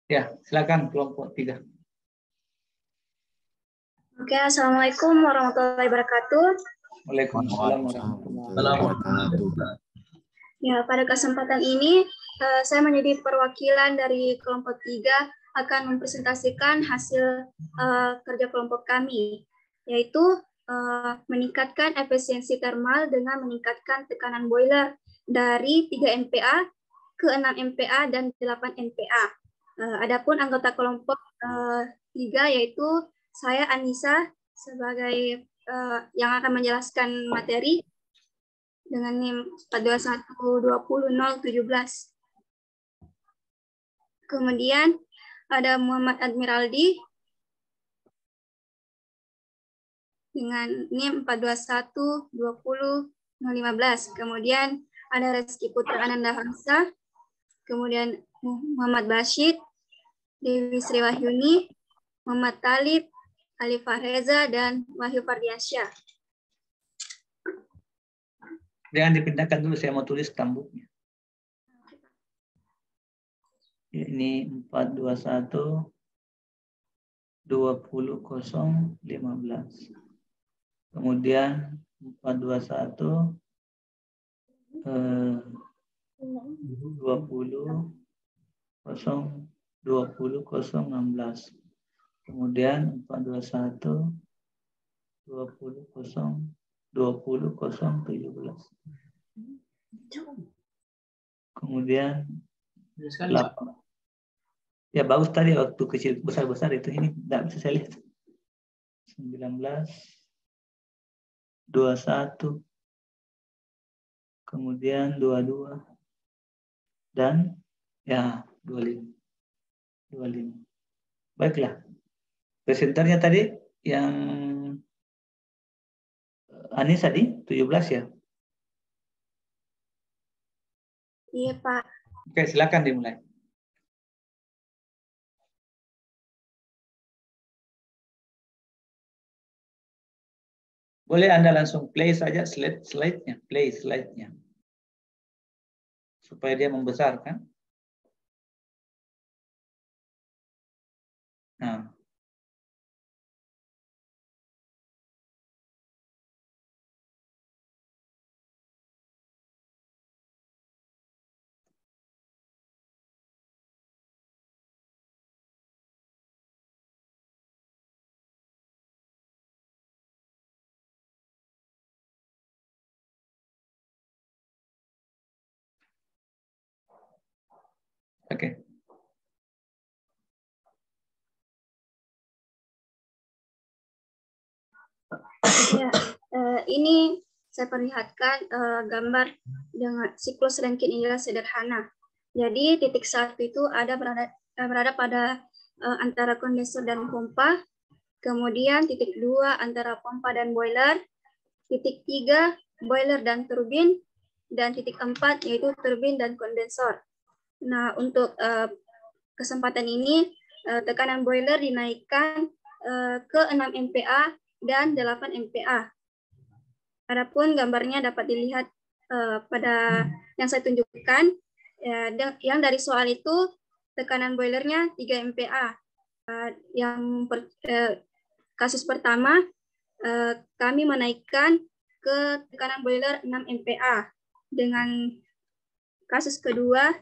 Ya, silakan kelompok 3. Oke, Assalamualaikum warahmatullahi wabarakatuh. Waalaikumsalam warahmatullahi wabarakatuh. Ya, pada kesempatan ini saya menjadi perwakilan dari kelompok 3 akan mempresentasikan hasil kerja kelompok kami, yaitu meningkatkan efisiensi termal dengan meningkatkan tekanan boiler dari 3 MPa ke 6 MPa dan 8 MPa. Adapun anggota kelompok 3 yaitu saya Anissa sebagai yang akan menjelaskan materi dengan NIM 421200017. Kemudian ada Muhammad Admiraldi dengan NIM 4212015. Kemudian ada Reski Putra Ananda Hamsa, kemudian Muhammad Bashir, Dewi Sri Wahyuni, Muhammad Talib, Alifah Reza, dan Wahyu Fardiansyah. Jangan dipindahkan dulu, saya mau tulis tambuknya. Ini 421 20.015. Kemudian 421 20.016. Kemudian 421 20.017. Kemudian 8. Ya bagus tadi waktu kecil besar-besar itu, ini tidak bisa saya lihat. 19 21 kemudian 22 dan ya 25. Baiklah. Presenternya tadi yang Anis tadi 17 ya? Iya, Pak. Oke, silakan dimulai. Boleh Anda langsung play saja slide-nya, play slide-nya. Supaya dia membesar kan? Nah. Oke. Ya, ini saya perlihatkan gambar dengan siklus Rankine ini sederhana. Jadi titik 1 itu berada pada antara kondensor dan pompa. Kemudian titik 2 antara pompa dan boiler. Titik 3 boiler dan turbin. Dan titik 4 yaitu turbin dan kondensor. Nah, untuk kesempatan ini tekanan boiler dinaikkan ke 6 MPa dan 8 MPa. Adapun gambarnya dapat dilihat pada yang saya tunjukkan. Yang dari soal itu tekanan boilernya 3 MPa. Kasus pertama kami menaikkan ke tekanan boiler 6 MPa. Dengan kasus kedua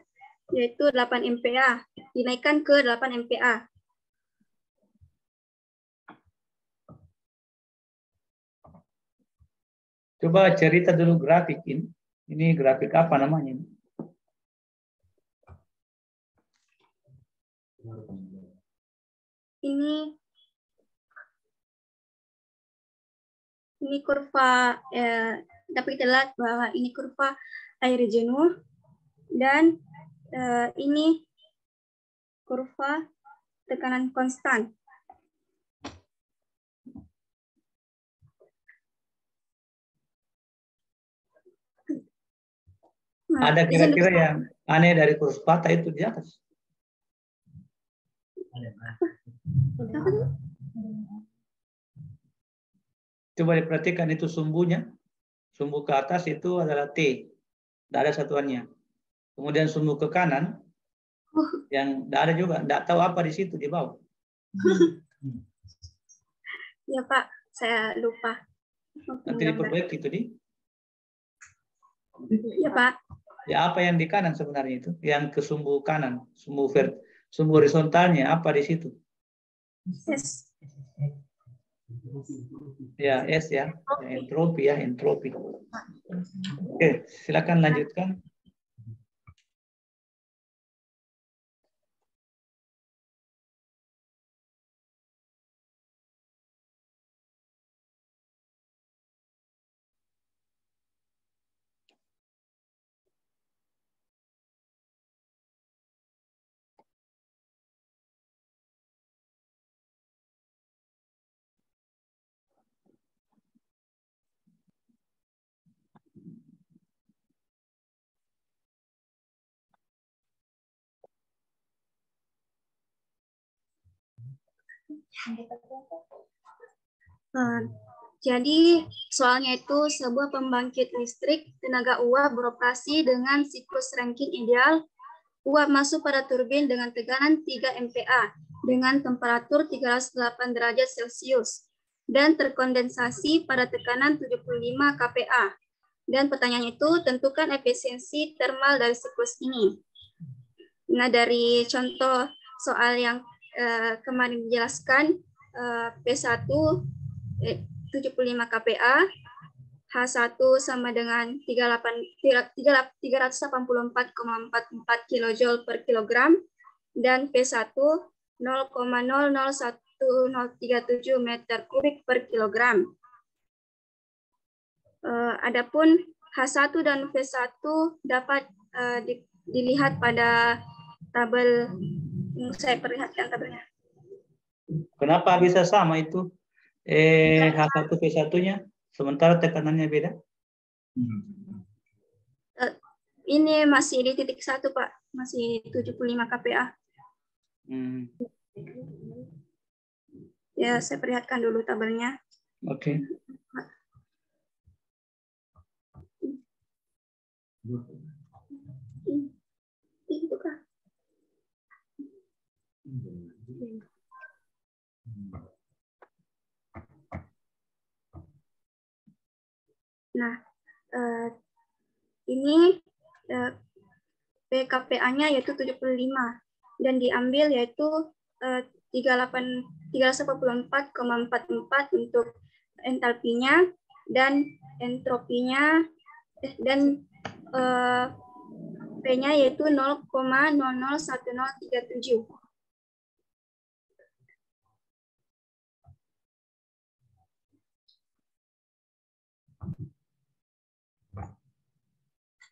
yaitu 8 MPa, dinaikkan ke 8 MPa. Coba cerita dulu grafik ini. Ini grafik apa namanya? Ini kurva, dapat kita lihat bahwa ini kurva air jenuh dan ini kurva tekanan konstan. Nah, ada kira-kira yang aneh dari kursus patah itu di atas? Coba diperhatikan itu sumbunya. Sumbu ke atas itu adalah T. Tidak ada satuannya. Kemudian sumbu ke kanan Yang tidak ada juga, tidak tahu apa di situ di bawah. Ya Pak, saya lupa. Nanti diperbaiki itu di. Ya Pak. Ya apa yang di kanan sebenarnya itu? Yang ke sumbu kanan, sumbu horizontalnya apa di situ? S. Ya S ya, entropi ya, entropi. Oke, silakan lanjutkan. Jadi soalnya itu sebuah pembangkit listrik tenaga uap beroperasi dengan siklus Rankine ideal. Uap masuk pada turbin dengan tegangan 3 MPa dengan temperatur 308 derajat Celcius dan terkondensasi pada tekanan 75 kPa. Dan pertanyaan itu, tentukan efisiensi termal dari siklus ini. Nah, dari contoh soal yang kemarin dijelaskan, P1 75 kPa, H1 sama dengan 384,44 kJ per kilogram, dan P1 0,001037 meter kubik per kilogram. Adapun H1 dan V1 dapat dilihat pada tabel yang saya perlihatkan tabelnya. Kenapa bisa sama itu? H1 V1-nya, sementara tekanannya beda? Ini masih di titik 1, Pak. Masih 75 kPa. Ya, saya perlihatkan dulu tabelnya. Oke. Itu kah? Nah, ini PKPA-nya yaitu 75 dan diambil yaitu 384,44 untuk entalpinya dan entropinya dan P-nya yaitu 0,001037.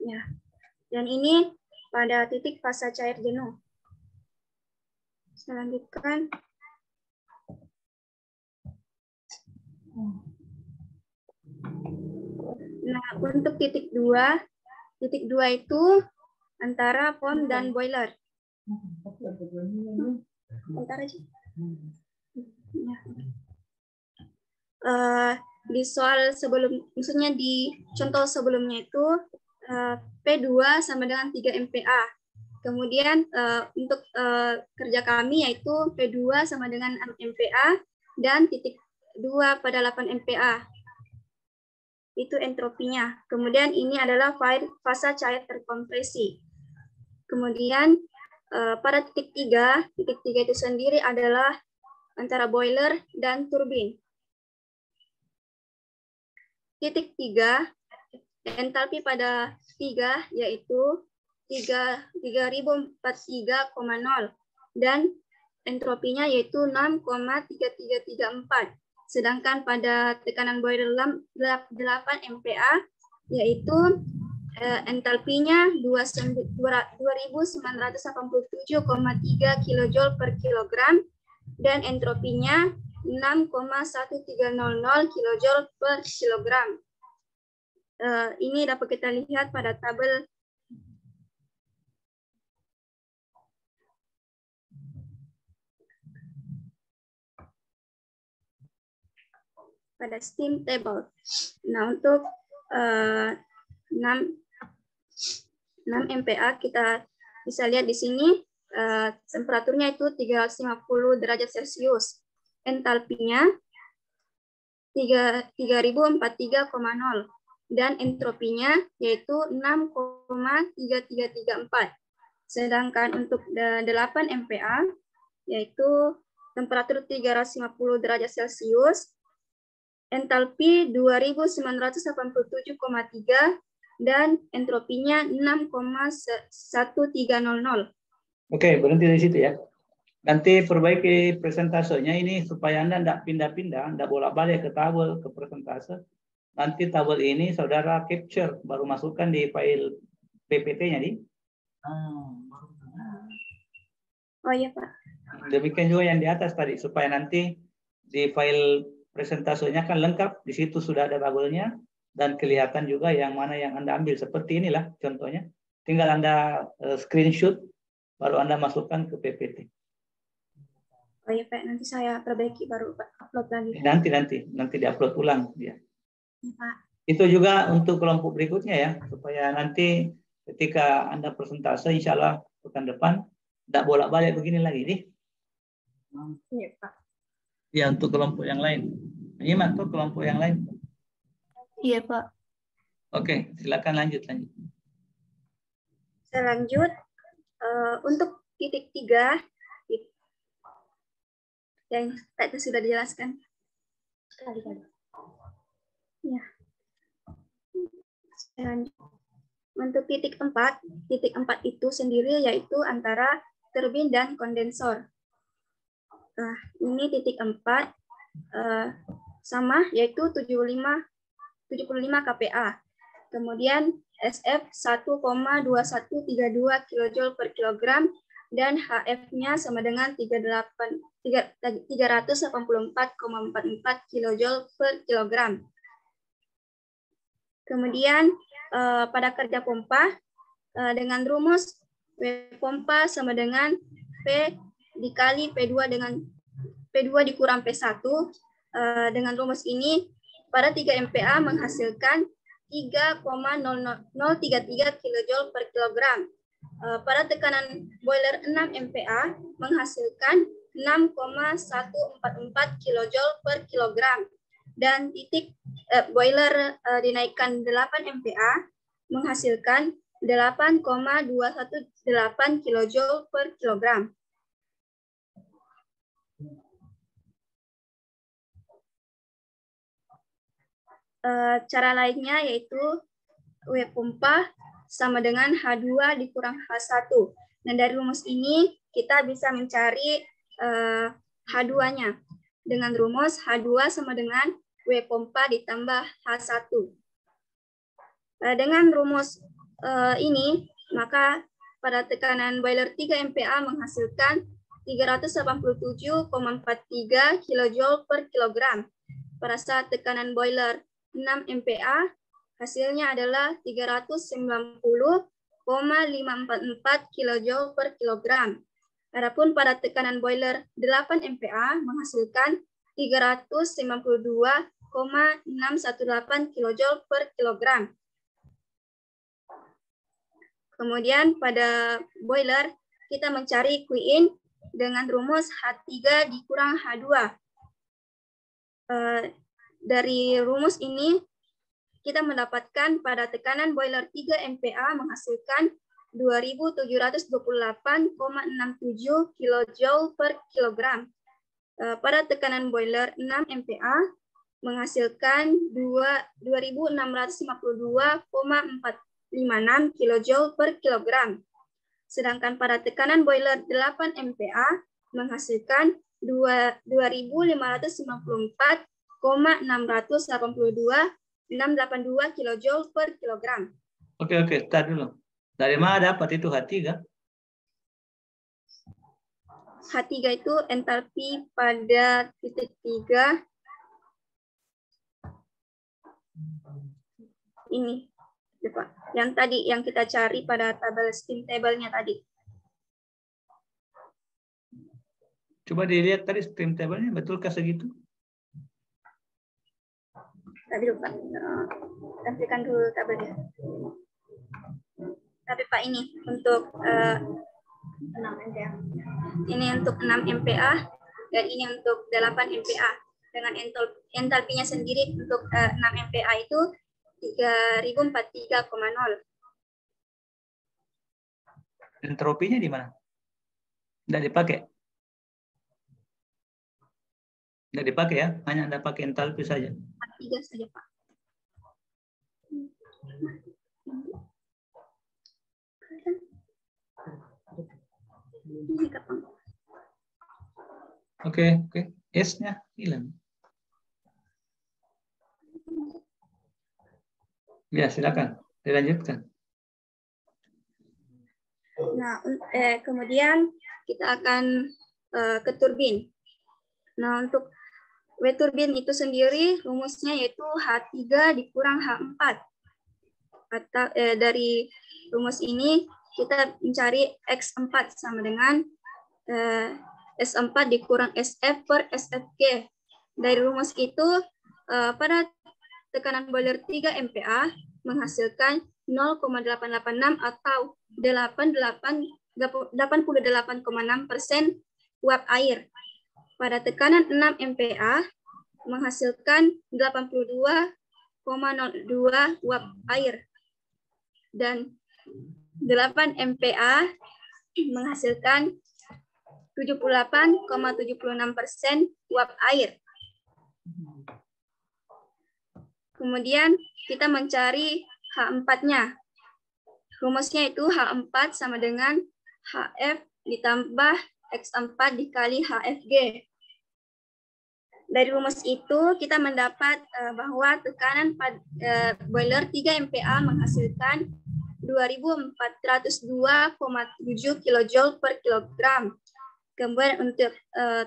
Ya. Dan ini pada titik fase cair jenuh. Saya lanjutkan. Nah, untuk titik 2 itu antara POM dan boiler. Bentar aja. Di soal sebelum, maksudnya di contoh sebelumnya itu P2 sama dengan 3 MPa. Kemudian untuk kerja kami yaitu P2 sama dengan 6 MPa dan titik 2 pada 8 MPa. Itu entropinya. Kemudian ini adalah fase cair terkompresi. Kemudian pada titik 3 itu sendiri adalah antara boiler dan turbin. Titik 3, entalpi pada 3 yaitu 3043,0 dan entropinya yaitu 6,3334. Sedangkan pada tekanan boiler 8 MPa yaitu entalpinya 2987,3 kJ per kilogram dan entropinya 6,1300 kJ per kilogram. Ini dapat kita lihat pada tabel pada steam table. Nah, untuk 6 MPa kita bisa lihat di sini temperaturnya itu 350 derajat Celcius. Entalpinya 3043,0 dan entropinya yaitu 6,3334. Sedangkan untuk 8 MPa yaitu temperatur 350 derajat Celcius, entalpi 2987,3 dan entropinya 6,1300. Oke, berhenti di situ ya. Nanti perbaiki presentasenya ini supaya Anda tidak pindah-pindah, tidak bolak-balik ke tabel, ke presentase. Nanti tabel ini saudara capture, baru masukkan di file PPT-nya di. Oh iya Pak. Demikian juga yang di atas tadi, supaya nanti di file presentasenya kan lengkap, di situ sudah ada tabelnya, dan kelihatan juga yang mana yang Anda ambil. Seperti inilah contohnya. Tinggal Anda screenshot, baru Anda masukkan ke PPT. Oh iya Pak, nanti saya perbaiki baru Pak, upload lagi. Nanti diupload ulang dia. Ya, Pak. Itu juga untuk kelompok berikutnya ya, supaya nanti ketika Anda presentase, insya Allah pekan depan tidak bolak-balik begini lagi, nih. Iya Pak. Ya, untuk kelompok yang lain. Menyimak tuh kelompok yang lain. Iya Pak. Oke, silakan lanjut. Saya lanjut. Untuk titik 3 yang tadi sudah dijelaskan. Ya. Saya lanjut. Untuk titik 4 itu sendiri yaitu antara turbin dan kondensor. Nah, ini titik 4 sama yaitu 75 kPa. Kemudian SF 1,2132 kJ per kilogram dan HF-nya sama dengan 384,44 kJ per kilogram. Kemudian pada kerja pompa dengan rumus W pompa sama dengan P dikali P2 dikurang P1. Dengan rumus ini pada 3 MPa menghasilkan 3,0033 kJ per kilogram. Pada tekanan boiler 6 MPa menghasilkan 6,144 kJ per kilogram. Dan titik boiler dinaikkan 8 MPa menghasilkan 8,218 kJ per kilogram. Cara lainnya yaitu W pompa sama dengan H2 dikurang H1. Dan dari rumus ini kita bisa mencari H2-nya. Dengan rumus H2 sama dengan W pompa ditambah H1. Dengan rumus ini, maka pada tekanan boiler 3 MPa menghasilkan 387,43 kJ per kilogram. Pada saat tekanan boiler 6 MPa, hasilnya adalah 390,544 kJ per kilogram. Adapun pada tekanan boiler 8 MPa menghasilkan 392,618 kJ per kilogram. Kemudian pada boiler kita mencari Qin dengan rumus H3 dikurang H2. Dari rumus ini kita mendapatkan pada tekanan boiler 3 MPa menghasilkan 2.728,67 kJ per kilogram. Pada tekanan boiler 6 MPa menghasilkan 2.652,456 kJ per kilogram. Sedangkan pada tekanan boiler 8 MPa menghasilkan 2.554,682 kJ per kilogram. Oke, start dulu. Dari mana dapat itu H3? H3 itu entalpi pada titik 3. Ini, Pak. Yang tadi yang kita cari pada tabel steam table-nya tadi. Coba dilihat tadi steam table-nya, betulkah segitu? Tadi dulu, Pak. Tampilkan dulu tabelnya. Tapi Pak ini untuk ini untuk 6 MPa, dan ini untuk 8 MPa. Dengan entalpinya sendiri untuk 6 MPa itu 3043,0. Entropinya di mana? Tidak dipakai. Tidak dipakai ya, hanya Anda pakai entalpi saja. 3 saja, Pak. Ini kapan? Oke. S-nya hilang. Ya, silakan. Dilanjutkan. Nah, kemudian kita akan ke turbin. Nah, untuk W turbin itu sendiri rumusnya yaitu H3 dikurang H4. Atau dari rumus ini kita mencari X4 sama dengan S4 dikurang SF per SFG. Dari rumus itu pada tekanan boiler 3 MPa menghasilkan 0,886 atau 88,6% uap air. Pada tekanan 6 MPa menghasilkan 82,02 uap air. Dan 8 MPa menghasilkan 78,76% uap air. Kemudian kita mencari H4-nya. Rumusnya itu H4 sama dengan HF ditambah X4 dikali HFG. Dari rumus itu kita mendapat bahwa tekanan boiler 3 MPa menghasilkan 2402,7 kJ per kilogram. Kemudian untuk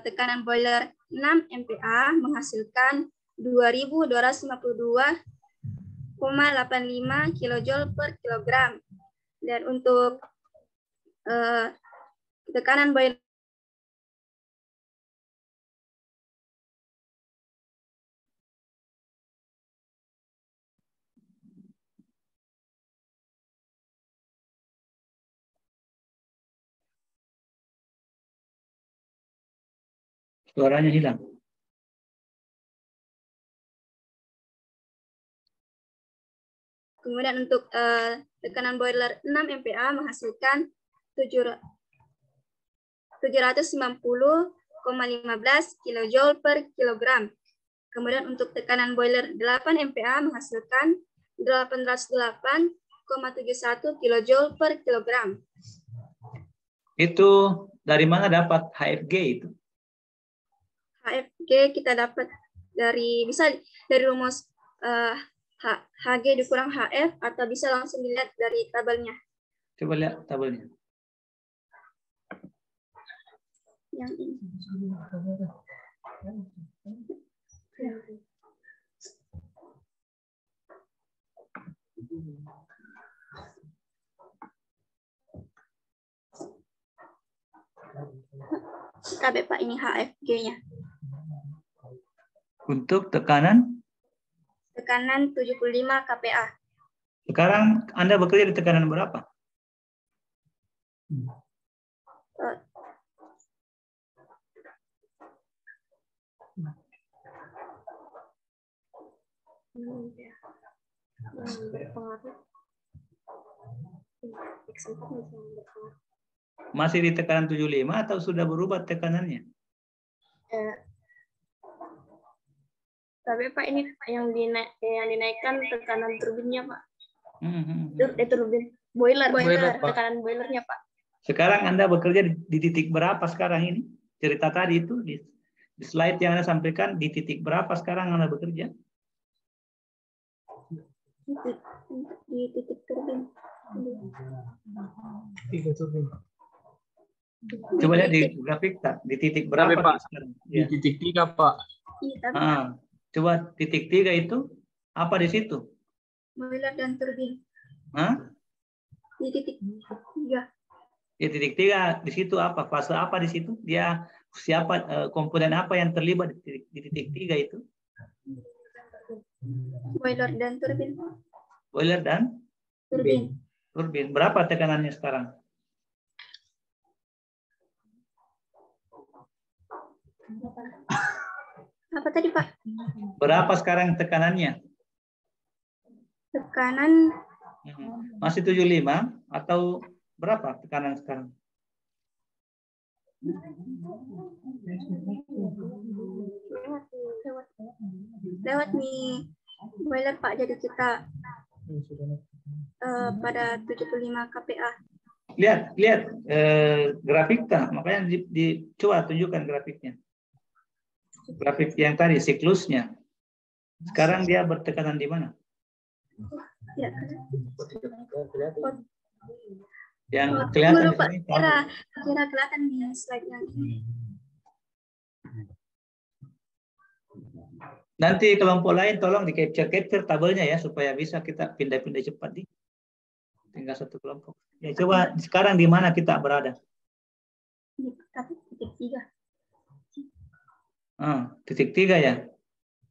tekanan boiler 6 MPa menghasilkan 2252,85 kJ per kilogram. Dan untuk tekanan boiler Suaranya hilang. Kemudian untuk tekanan boiler 6 MPa menghasilkan 790,15 kJ per kilogram. Kemudian untuk tekanan boiler 8 MPa menghasilkan 808,71 kJ per kilogram. Itu dari mana dapat HFG itu? HFG kita dapat bisa dari rumus HG dikurang HF atau bisa langsung dilihat dari tabelnya. Coba lihat tabelnya. Yang ini. KB Pak, ini HFG-nya. Untuk tekanan? Tekanan 75 kPa. Sekarang Anda bekerja di tekanan berapa? Masih di tekanan 75 atau sudah berubah tekanannya? Tapi Pak, ini yang dinaikkan tekanan turbinnya Pak. Turbin boiler, tekanan boilernya Pak. Sekarang Anda bekerja di titik berapa sekarang ini? Cerita tadi itu di slide yang Anda sampaikan, di titik berapa sekarang Anda bekerja? Di titik turbin. Coba lihat di grafik, tak? Di titik berapa Pak? sekarang? Di titik 3, Pak. Coba titik 3 itu apa di situ? Boiler dan turbin. Di titik 3. Di titik 3 di situ apa? Fase apa di situ? Dia siapa, komponen apa yang terlibat di titik 3 itu? Boiler dan turbin. Boiler dan turbin. Turbin. Berapa tekanannya sekarang? Apa tadi, Pak? Berapa sekarang tekanannya? Tekanan Masih 75 atau berapa tekanan sekarang? lewat nih boiler, Pak. Jadi kita pada 75 kPa. Lihat grafiknya, makanya coba tunjukkan grafiknya. Grafik yang tadi siklusnya. Sekarang dia bertekanan di mana? Ya. Yang kelihatan Dulu, di Pak, sini. kira kelihatan di slide yang ini. Nanti kelompok lain tolong di capture tabelnya ya supaya bisa kita pindah-pindah cepat di. Tinggal satu kelompok. Ya coba sekarang di mana kita berada? Di titik 3. Titik 3 ya.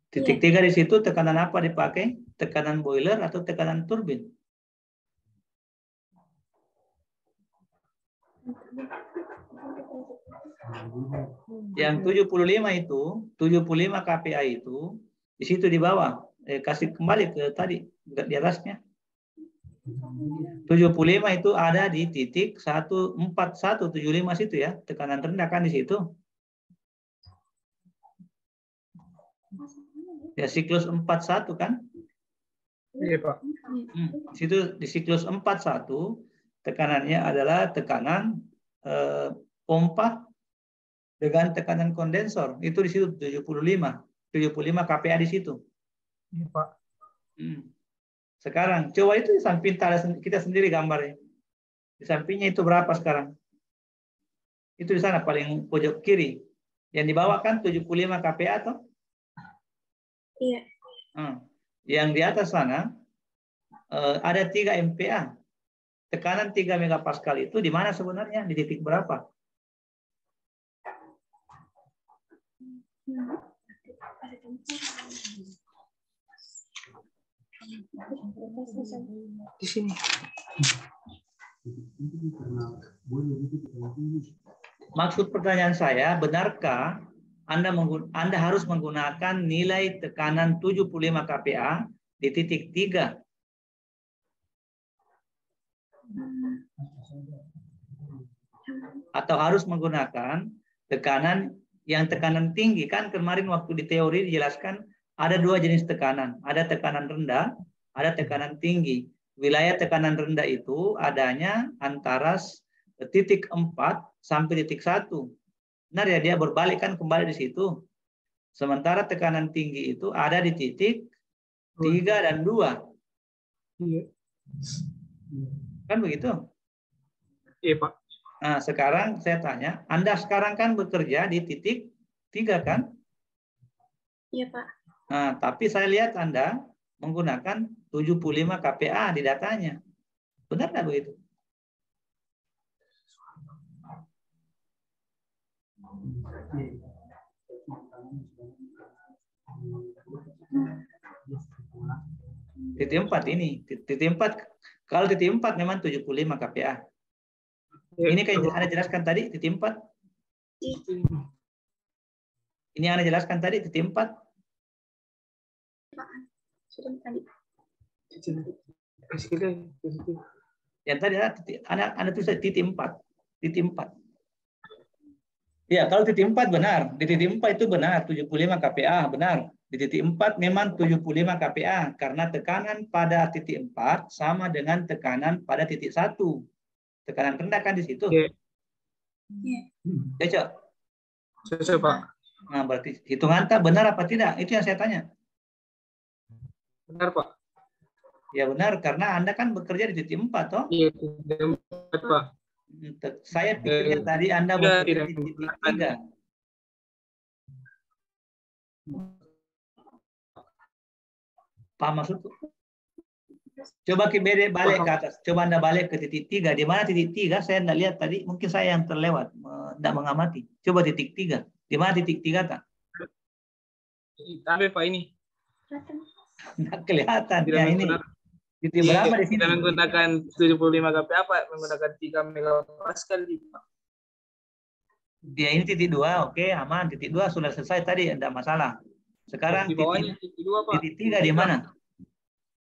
Titik 3 di situ tekanan apa dipakai? Tekanan boiler atau tekanan turbin? Yang 75 itu, 75 kPa itu di situ di bawah. Kasih kembali ke tadi di atasnya. 75 itu ada di titik 14175 situ ya, tekanan rendah kan di situ. Ya siklus 41 kan? Iya, Pak. Di situ di siklus 41 tekanannya adalah tekanan pompa dengan tekanan kondensor. Itu di situ 75 kPa di situ. Iya, Pak. Sekarang coba itu di samping kita sendiri gambarnya. Di sampingnya itu berapa sekarang? Itu di sana paling pojok kiri. Yang di bawah kan 75 kPa atau? Iya. Yang di atas sana ada 3 MPa. Tekanan 3 megapascal itu di mana sebenarnya? Di titik berapa? Di sini. Maksud pertanyaan saya, benarkah Anda harus menggunakan nilai tekanan 75 kPa di titik 3? Atau harus menggunakan tekanan tinggi? Kan kemarin waktu di teori dijelaskan ada 2 jenis tekanan. Ada tekanan rendah, ada tekanan tinggi. Wilayah tekanan rendah itu adanya antara titik 4 sampai titik 1. Benar ya, dia berbalik kan kembali di situ. Sementara tekanan tinggi itu ada di titik 3 dan 2. Iya. Kan begitu? Iya, Pak. Nah, sekarang saya tanya, Anda sekarang kan bekerja di titik 3 kan? Iya, Pak. Nah, tapi saya lihat Anda menggunakan 75 kPa di datanya. Benar nggak begitu? Titik 4 ini. Titik 4, kalau titik 4 memang 75 kPa. Ini kayak yang Anda jelaskan tadi, titik 4. Ini yang Anda jelaskan tadi, titik 4. Sudah tadi. Yang tadi Anda tulis titik 4. Titik 4. Ya, kalau titik 4 benar. Di titik 4 itu benar, 75 kPa, benar. Di titik 4 memang 75 kPa, karena tekanan pada titik 4 sama dengan tekanan pada titik 1. Tekanan rendah kan di situ. Iya. Cocok? Cocok, Pak. Nah, berarti hitungan tak benar apa tidak? Itu yang saya tanya. Benar, Pak. Ya benar, karena Anda kan bekerja di titik 4, toh? Iya, titik 4, Pak. Saya pikirnya tadi Anda bekerja di titik 3. Paham maksudku? Coba balik ke atas. Coba Anda balik ke titik 3. Di mana titik 3? Saya tidak lihat tadi. Mungkin saya yang terlewat. Tidak mengamati. Coba titik 3. Di mana titik 3, Kak? Tapi Pak ini. Tidak kelihatan. Ya ini. Titik berapa di sini? Kita menggunakan 75 kPa, Pak. Menggunakan 3 megapascal. Ya ini titik 2, oke aman. Titik 2 sudah selesai tadi, tidak masalah. Sekarang Di bawahnya titik 2, Pak. titik 3 di mana?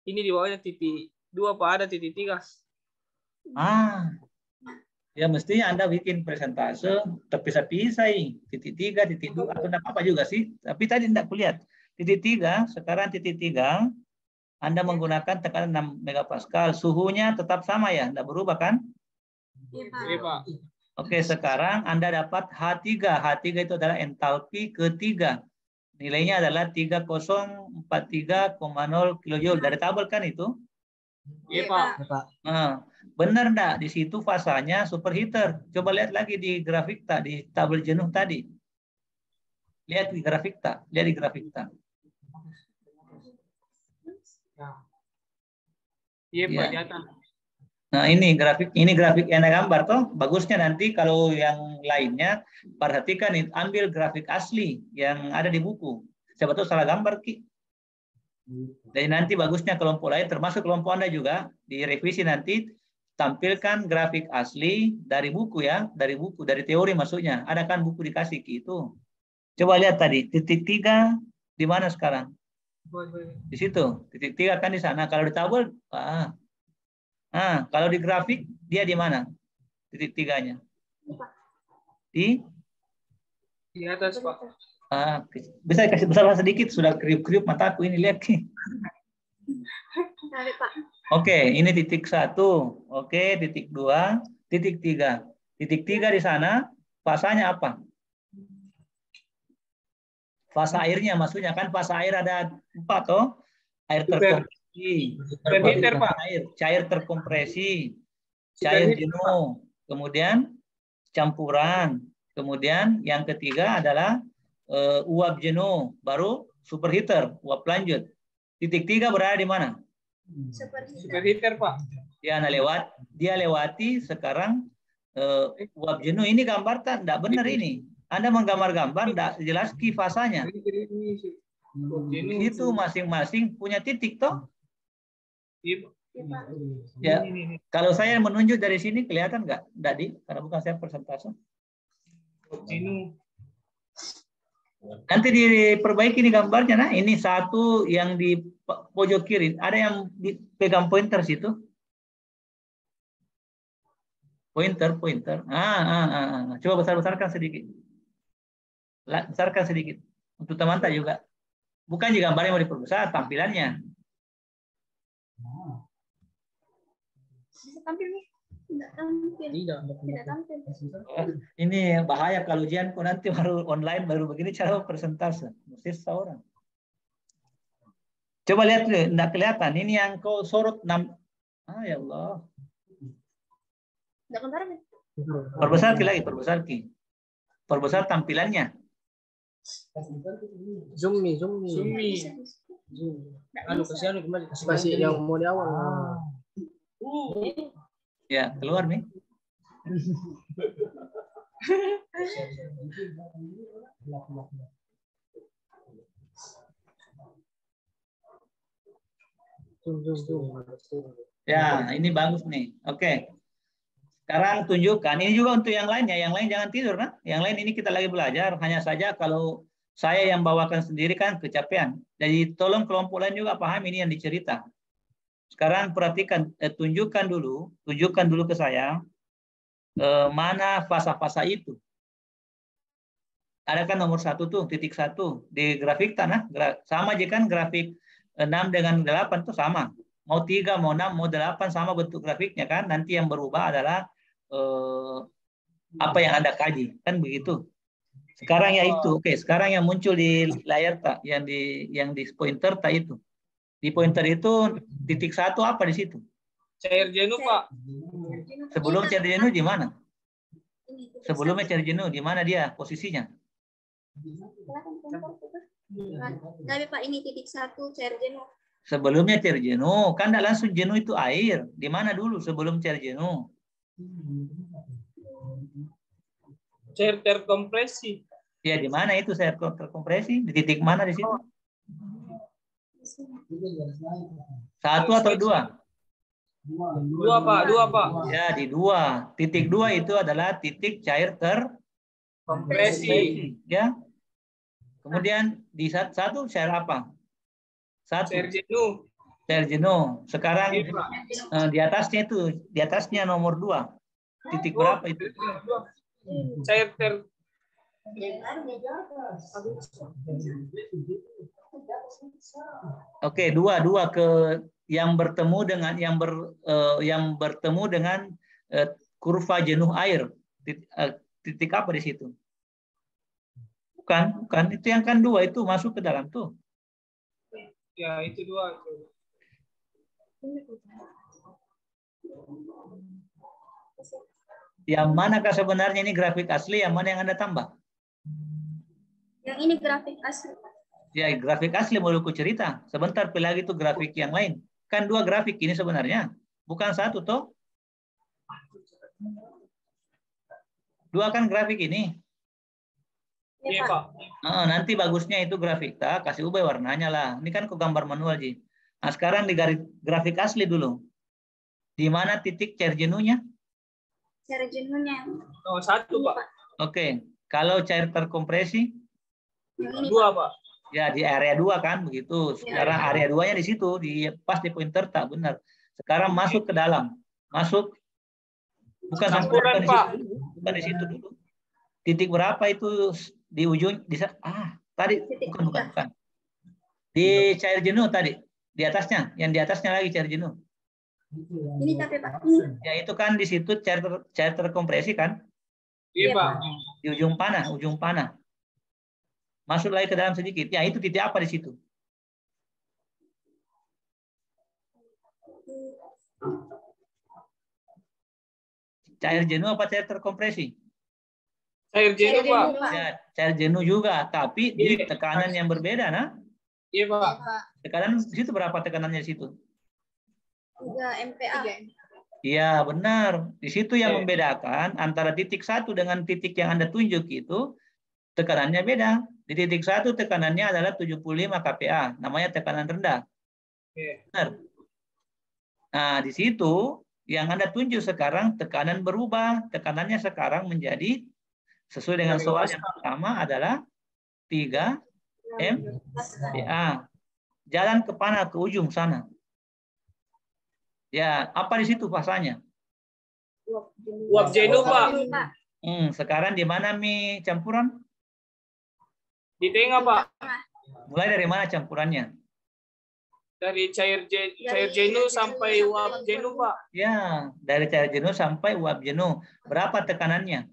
Ini di bawahnya titik 2, Pak. Ada titik 3. Ya mestinya Anda bikin presentase terpisah-pisah, titik 3, titik 2, atau tidak apa juga sih. Tapi tadi tidak kulihat. Titik 3, sekarang titik 3, Anda menggunakan tekanan 6 megapascal. Suhunya tetap sama ya, tidak berubah kan? Iya, Pak. Oke, sekarang Anda dapat H3. H3 itu adalah entalpi ketiga. Nilainya adalah 3043,0 kilojoule. Dari tabel kan itu? Iya, Pak. Nah, benar enggak? Di situ fasanya superheater. Coba lihat lagi di grafik di tabel jenuh tadi. Lihat di grafik Lihat di grafik Iya, Pak. Ya. Di atas. Nah, ini grafik yang ada gambar toh. Bagusnya nanti kalau yang lainnya perhatikan, ambil grafik asli yang ada di buku. Siapa tahu salah gambar, Ki. Jadi nanti bagusnya kelompok lain, termasuk kelompok Anda juga, di revisi nanti tampilkan grafik asli dari buku ya, dari teori maksudnya. Ada kan buku dikasih Ki itu. Coba lihat tadi, titik 3 di mana sekarang? Di situ. Titik 3 kan di sana. Kalau di tabel, kalau di grafik dia di mana? Titik 3-nya. Di atas, Pak. Bisa kasih besar sedikit, sudah kriuk-kriuk mataku ini, lihat. Oke, ini titik 1. Oke, titik 2, titik 3. Titik 3 di sana, fasanya apa? Fasa airnya maksudnya kan, fasa air ada 4 toh. Air terkompresi, cair terkompresi, cair jenuh, kemudian campuran, kemudian yang ketiga adalah uap jenuh, baru superheater, uap lanjut. Titik 3 berada di mana? Superheater, Pak. Dia lewati sekarang uap jenuh. Ini gambar tidak benar ini. Anda menggambar-gambar tidak jelas fasanya. Itu masing-masing punya titik toh. Ya, kalau saya menunjuk dari sini kelihatan nggak, Dadi? Karena bukan saya persentase. Nanti diperbaiki nih gambarnya. Nah, ini satu yang di pojok kiri. Ada yang dipegang pointer situ. Pointer. Coba besar-besarkan sedikit. Besarkan sedikit. Untuk teman-teman juga. Bukan juga gambarnya mau diperbesar, tampilannya. Tampil nih. Tidak tampil. Ini bahaya kalau ujian nanti baru online, baru begini cara presentase. Mesti seorang. Coba lihat dulu, tidak kelihatan. Ini yang kau sorot 6. Ya Allah. Perbesar lagi, perbesar tampilannya. Zoom. Kasih yang mau di awal. Ya, keluar nih. Ya, ini bagus nih. Oke. Sekarang tunjukkan. Ini juga untuk yang lainnya. Yang lain jangan tidur, nah. Yang lain ini kita lagi belajar. Hanya saja kalau saya yang bawakan sendiri kan kecapean. Jadi tolong kelompok lain juga paham ini yang dicerita. Sekarang perhatikan, tunjukkan dulu ke saya mana fasa-fasa itu. Ada kan nomor 1 tuh, titik 1 di grafik tanah. Sama aja kan grafik 6 dengan 8 tuh sama. Mau 3, mau 6, mau 8 sama bentuk grafiknya kan. Nanti yang berubah adalah apa yang Anda kaji, kan begitu. Sekarang ya itu, oke. Sekarang yang muncul di layar yang di pointer itu. Di pointer itu titik 1 apa di situ? Cair jenuh, Pak. Sebelum cair jenuh di mana? Sebelumnya cair jenuh di mana dia posisinya? Tapi Pak, ini titik 1 cair jenuh. Sebelumnya cair jenuh, kan tidak langsung jenuh itu air. Di mana dulu sebelum cair jenuh? Cair terkompresi. Ya, di mana itu cair terkompresi? Di titik mana di situ? 1 atau 2? 2, Pak. Ya, di 2. Titik 2 itu adalah titik cair Kompresi. Ya. Kemudian di satu cair apa? Satu. Cair jenuh. Cair jenuh. Sekarang Iya, Pak. di atasnya itu, di atasnya nomor 2. Titik berapa itu? Cair Oke, dua ke yang bertemu dengan yang bertemu dengan kurva jenuh air. Titik apa di situ? Bukan. Itu yang kan 2 itu masuk ke dalam tuh. Ya, itu 2. Yang manakah sebenarnya ini grafik asli, yang mana yang Anda tambah? Yang ini grafik asli. Ya, grafik asli mau aku cerita. Sebentar lagi itu grafik yang lain. Kan 2 grafik ini sebenarnya. Bukan 1 toh. 2 kan grafik ini. Iya, Pak. Nanti bagusnya itu grafik. Kasih ubah warnanya lah. Ini kan ke gambar manual, Ji. Nah, sekarang di grafik asli dulu. Di mana titik cair jenuhnya? Cair jenuhnya. Oh, 1, Pak. Oke. Kalau cair terkompresi? 2, Pak. Ya, di area 2 kan begitu. Sekarang area 2-nya di situ, pas di pointer tak benar. Sekarang masuk ke dalam. Masuk. Bukan Campuran, Pak. Bukan di situ dulu. Titik berapa itu di ujung? Tadi bukan. Di cair jenuh tadi. Di atasnya, yang di atasnya lagi cair jenuh. Ini tapi Pak. Ini. Ya itu kan di situ cair terkompresi kan? Iya, Pak. Di ujung panah. Masuk lagi ke dalam sedikit. Ya itu titik apa di situ? Cair jenuh apa cair terkompresi? Cair jenuh, Pak. Ya, cair jenuh juga, tapi di tekanan yang berbeda, nah? Iya, Pak. Tekanan di situ berapa tekanannya di situ? 3 MPa. Iya, benar. Di situ yang membedakan antara titik 1 dengan titik yang Anda tunjuk itu tekanannya beda. Di titik 1 tekanannya adalah 75 kPa, namanya tekanan rendah. Benar. Nah, di situ yang Anda tunjuk sekarang tekanan berubah. Tekanannya sekarang menjadi sesuai dengan soal yang pertama adalah 3 MPa. Jalan ke mana? Ke ujung sana. Ya, apa di situ pasanya? Uap jenuh, Pak. Sekarang di mana Mi campuran? Di tengah, Pak. Mulai dari mana campurannya? Dari cair jenuh sampai uap jenuh, Pak. Ya, dari cair jenuh sampai uap jenuh. Berapa tekanannya?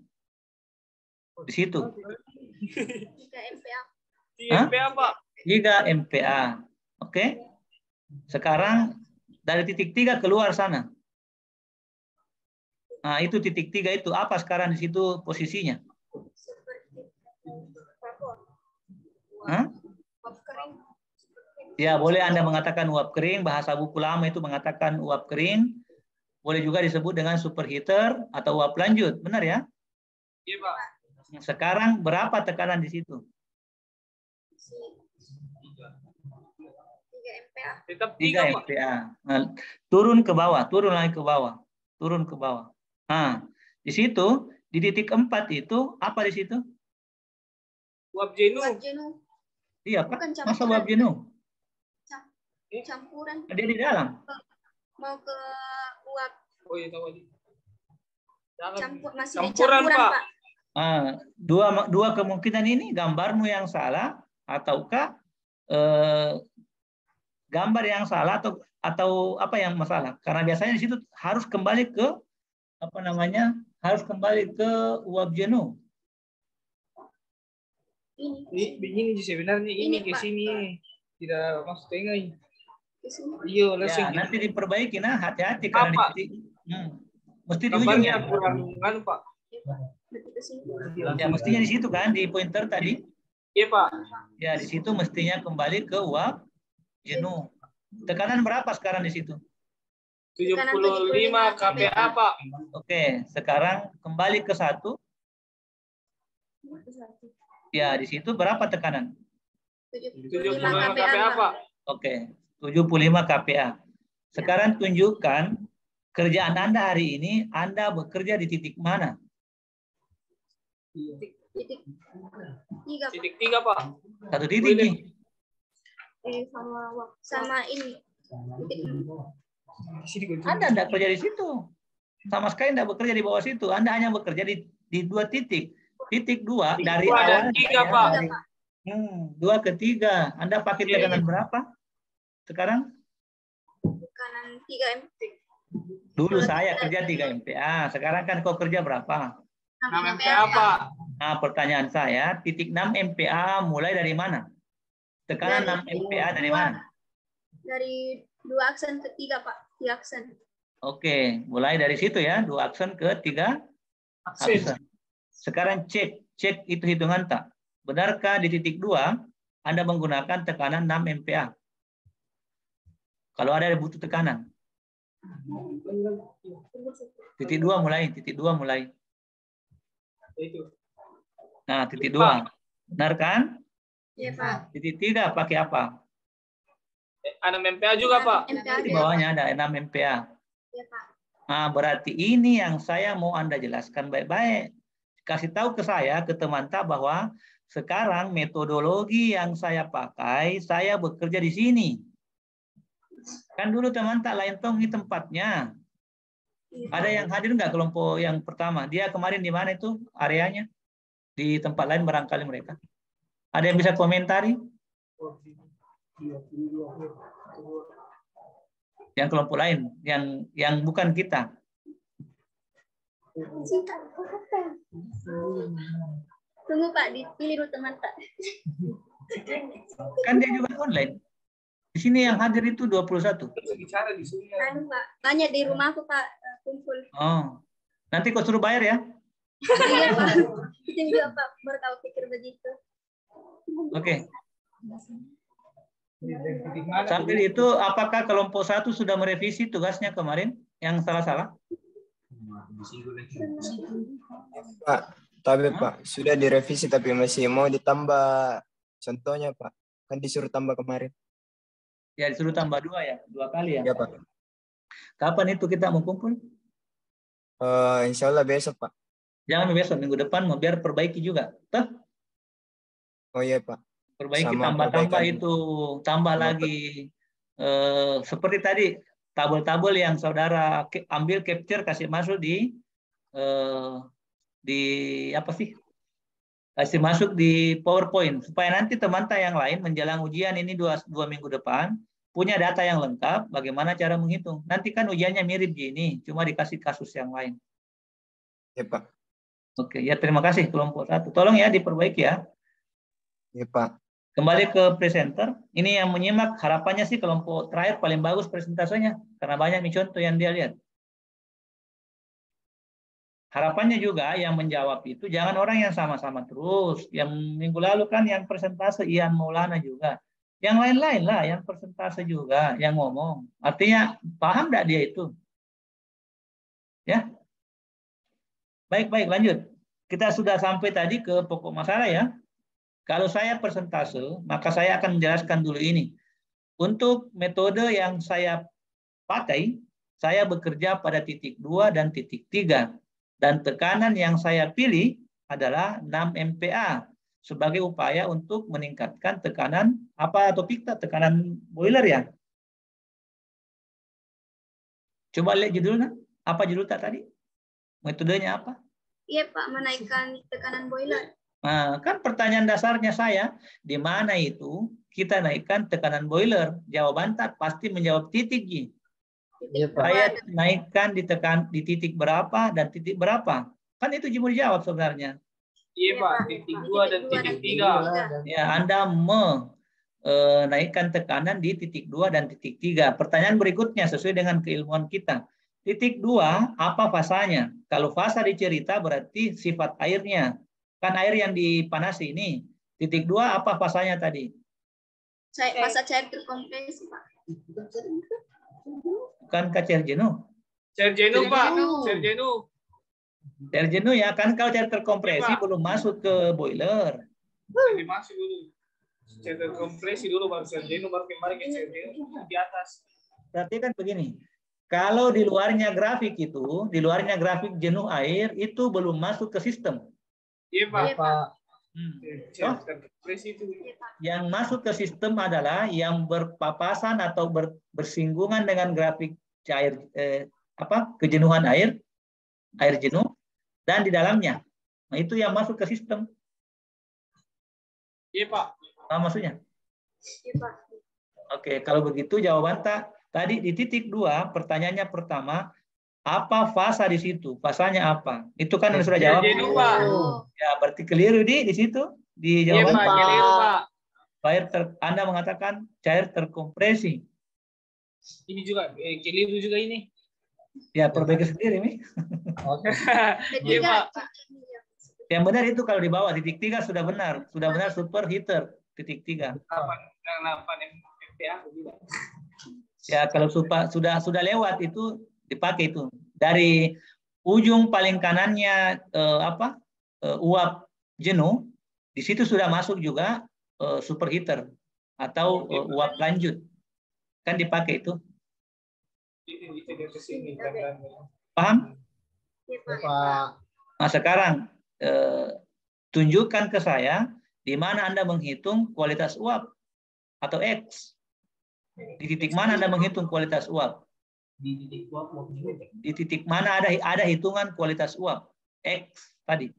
Di situ. 3 MPa. 3 MPa, Pak. 3 MPa. Oke. Sekarang dari titik 3 keluar sana. Nah, itu titik 3 itu. Apa sekarang di situ posisinya? Ya, boleh Anda mengatakan uap kering. Bahasa buku lama itu mengatakan uap kering. Boleh juga disebut dengan superheater atau uap lanjut. Benar ya? Iya, Pak. Sekarang berapa tekanan di situ? 3 MPa. Tetap 3 3, Pak. MPa. Nah, turun ke bawah, turun lagi ke bawah. Turun ke bawah. Nah, di situ, di titik 4 itu, apa di situ? Uap jenuh. Uap jenuh. Iya, Pak. Bukan Masa uap jenuh? Campuran. Dia di dalam. Mau ke uap. Oh iya, tahu aja. Masih Campuran, Pak. Dua kemungkinan ini, gambarmu yang salah ataukah gambar yang salah atau apa yang masalah? Karena biasanya di situ harus kembali ke apa namanya? Harus kembali ke uap jenuh. Ini begini sebenarnya ini ke sini. Tidak masuk tengah ini. Iya, Ya, nanti diperbaiki, nah hati-hati karena Apa? di titik. Mesti di ujung ya. Kurang kan, Pak. Ya, mestinya di situ kan, di pointer tadi. Iya, Pak. Ya, di situ mestinya kembali ke uap jenuh. Tekanan berapa sekarang di situ? 75 kPa, Pak. Oke, sekarang kembali ke 1. Ya, di situ berapa tekanan? 75 kPa, Pak. Oke, 75 kPa. Sekarang tunjukkan kerjaan Anda hari ini, Anda bekerja di titik mana? Titik 3. Titik 3 Pak. Satu titik nih. Sama ini. Titik 6. Anda tidak kerja di situ. Sama sekali tidak bekerja di bawah situ. Anda hanya bekerja di 2 titik. Titik 2 dari awal. 3 Pak. 2 ke 3. Anda pakai tekanan berapa sekarang? Tekanan 3 MPa. Dulu saya kerja 3 MPa. Sekarang kan kau kerja berapa? 6 MPa Pak. Nah, pertanyaan saya, titik 6 MPa mulai dari mana? Tekanan 6 MPa dari mana? Dari 2 aksen ke 3 Pak. 3 aksen. Oke, mulai dari situ ya, 2 aksen ke 3 aksen. Sekarang cek itu hitungan tak? Benarkah di titik 2 Anda menggunakan tekanan 6 MPa? Kalau ada butuh tekanan. Titik 2 mulai. Nah, titik 2. Benar kan? Iya, Pak. Titik 3 pakai apa? 6 MPa juga Pak. Di bawahnya ada 6 MPa. Iya, Pak. Nah, berarti ini yang saya mau Anda jelaskan baik-baik. Kasih tahu ke saya, ke teman tak bahwa sekarang metodologi yang saya pakai, saya bekerja di sini. Kan dulu teman tak lain tong di tempatnya. Ada yang hadir nggak kelompok yang pertama? Dia kemarin di mana itu areanya? Di tempat lain barangkali mereka. Ada yang bisa komentari? Yang kelompok lain, yang bukan kita. Tunggu Pak, dipilih dulu teman tak. Kan dia juga online. Di sini yang hadir itu 21. Bicara di sini. Anu Pak, banyak di rumahku Pak kumpul. Oh, nanti kau suruh bayar ya? Iya Pak, itu juga Pak baru pikir begitu. Oke. Sambil itu, apakah kelompok 1 sudah merevisi tugasnya kemarin yang salah-salah? Pak, tapi Pak sudah direvisi tapi masih mau ditambah contohnya Pak. Kan disuruh tambah kemarin. Ya disuruh tambah 2 ya, 2 kali ya. Ya Pak. Kapan itu kita mau kumpul? Insya Allah besok Pak. Jangan besok, minggu depan mau biar perbaiki juga. Tuh. Oh iya Pak. Perbaiki Sama tambah-tambah itu, tambah lagi. Seperti tadi, tabel-tabel yang saudara ambil capture kasih masuk di apa sih? Kasih masuk di PowerPoint supaya nanti teman-teman yang lain menjelang ujian ini 2 minggu depan punya data yang lengkap bagaimana cara menghitung. Nanti kan ujiannya mirip gini, cuma dikasih kasus yang lain. Ya Pak. Oke, ya terima kasih kelompok 1. Tolong ya diperbaiki ya. Ya Pak. Kembali ke presenter. Ini yang menyimak harapannya sih kelompok terakhir paling bagus presentasenya karena banyak nih contoh yang dia lihat. Harapannya juga yang menjawab itu jangan orang yang sama-sama terus. Yang minggu lalu kan yang persentase Ian Maulana juga. Yang lain-lain lah yang persentase juga yang ngomong. Artinya paham enggak dia itu? Ya. Baik, lanjut. Kita sudah sampai tadi ke pokok masalah ya. Kalau saya persentase, maka saya akan menjelaskan dulu ini. Untuk metode yang saya pakai, saya bekerja pada titik 2 dan titik 3. Dan tekanan yang saya pilih adalah 6 MPa sebagai upaya untuk meningkatkan tekanan apa topik tekanan boiler ya. Coba lihat judulnya. Apa judul tadi? Metodenya apa? Iya Pak, menaikkan tekanan boiler. Nah, kan pertanyaan dasarnya saya, di mana itu kita naikkan tekanan boiler? Jawaban tak pasti menjawab titik G. Saya naikkan di titik berapa dan titik berapa? Kan itu mau dijawab sebenarnya. Iya Pak, titik 2 dan titik 3. Ya, Anda menaikkan tekanan di titik 2 dan titik 3. Pertanyaan berikutnya sesuai dengan keilmuan kita. Titik 2, apa fasanya? Kalau fasa dicerita berarti sifat airnya. Kan air yang dipanasi ini. Titik 2, apa fasanya tadi? Fasa cair terkompresi, Pak. Bukan cair jenuh? Cair jenuh, Pak. Cair jenuh. Cair jenuh ya, kan kalau cair terkompresi belum masuk ke boiler. Jadi masuk dulu. Cair terkompresi dulu, baru cair jenuh, baru kemarin cair jenuh di atas. Berarti kan begini. Kalau di luarnya grafik itu, di luarnya grafik jenuh air, itu belum masuk ke sistem. Iya, Pak. Iya, Pak. Yang masuk ke sistem adalah yang berpapasan atau bersinggungan dengan grafik cair kejenuhan air jenuh dan di dalamnya. Nah, itu yang masuk ke sistem. Iya, Pak. Apa maksudnya? Iya, Pak. Oke, kalau begitu jawaban tadi di titik 2 pertanyaannya pertama, apa fasa di situ? Fasanya apa? Itu kan yang sudah jawab. Jenuh, Pak. Ya, berarti keliru di situ di Iya, jawaban. Pak. Keliru, Pak. Anda mengatakan cair terkompresi. Ini juga keliru juga ini. Ya, perbaiki sendiri nih. Iya, Pak. Yang benar itu kalau di bawah titik 3 sudah benar superheater titik 3. 8 MPa juga. Ya, kalau sudah lewat itu dipakai itu. Dari ujung paling kanannya uap jenuh, di situ sudah masuk juga superheater atau uap lanjut. Kan dipakai itu. Paham? Nah, sekarang tunjukkan ke saya di mana Anda menghitung kualitas uap atau X. Di titik mana Anda menghitung kualitas uap? Di titik mana ada hitungan kualitas uap? X tadi.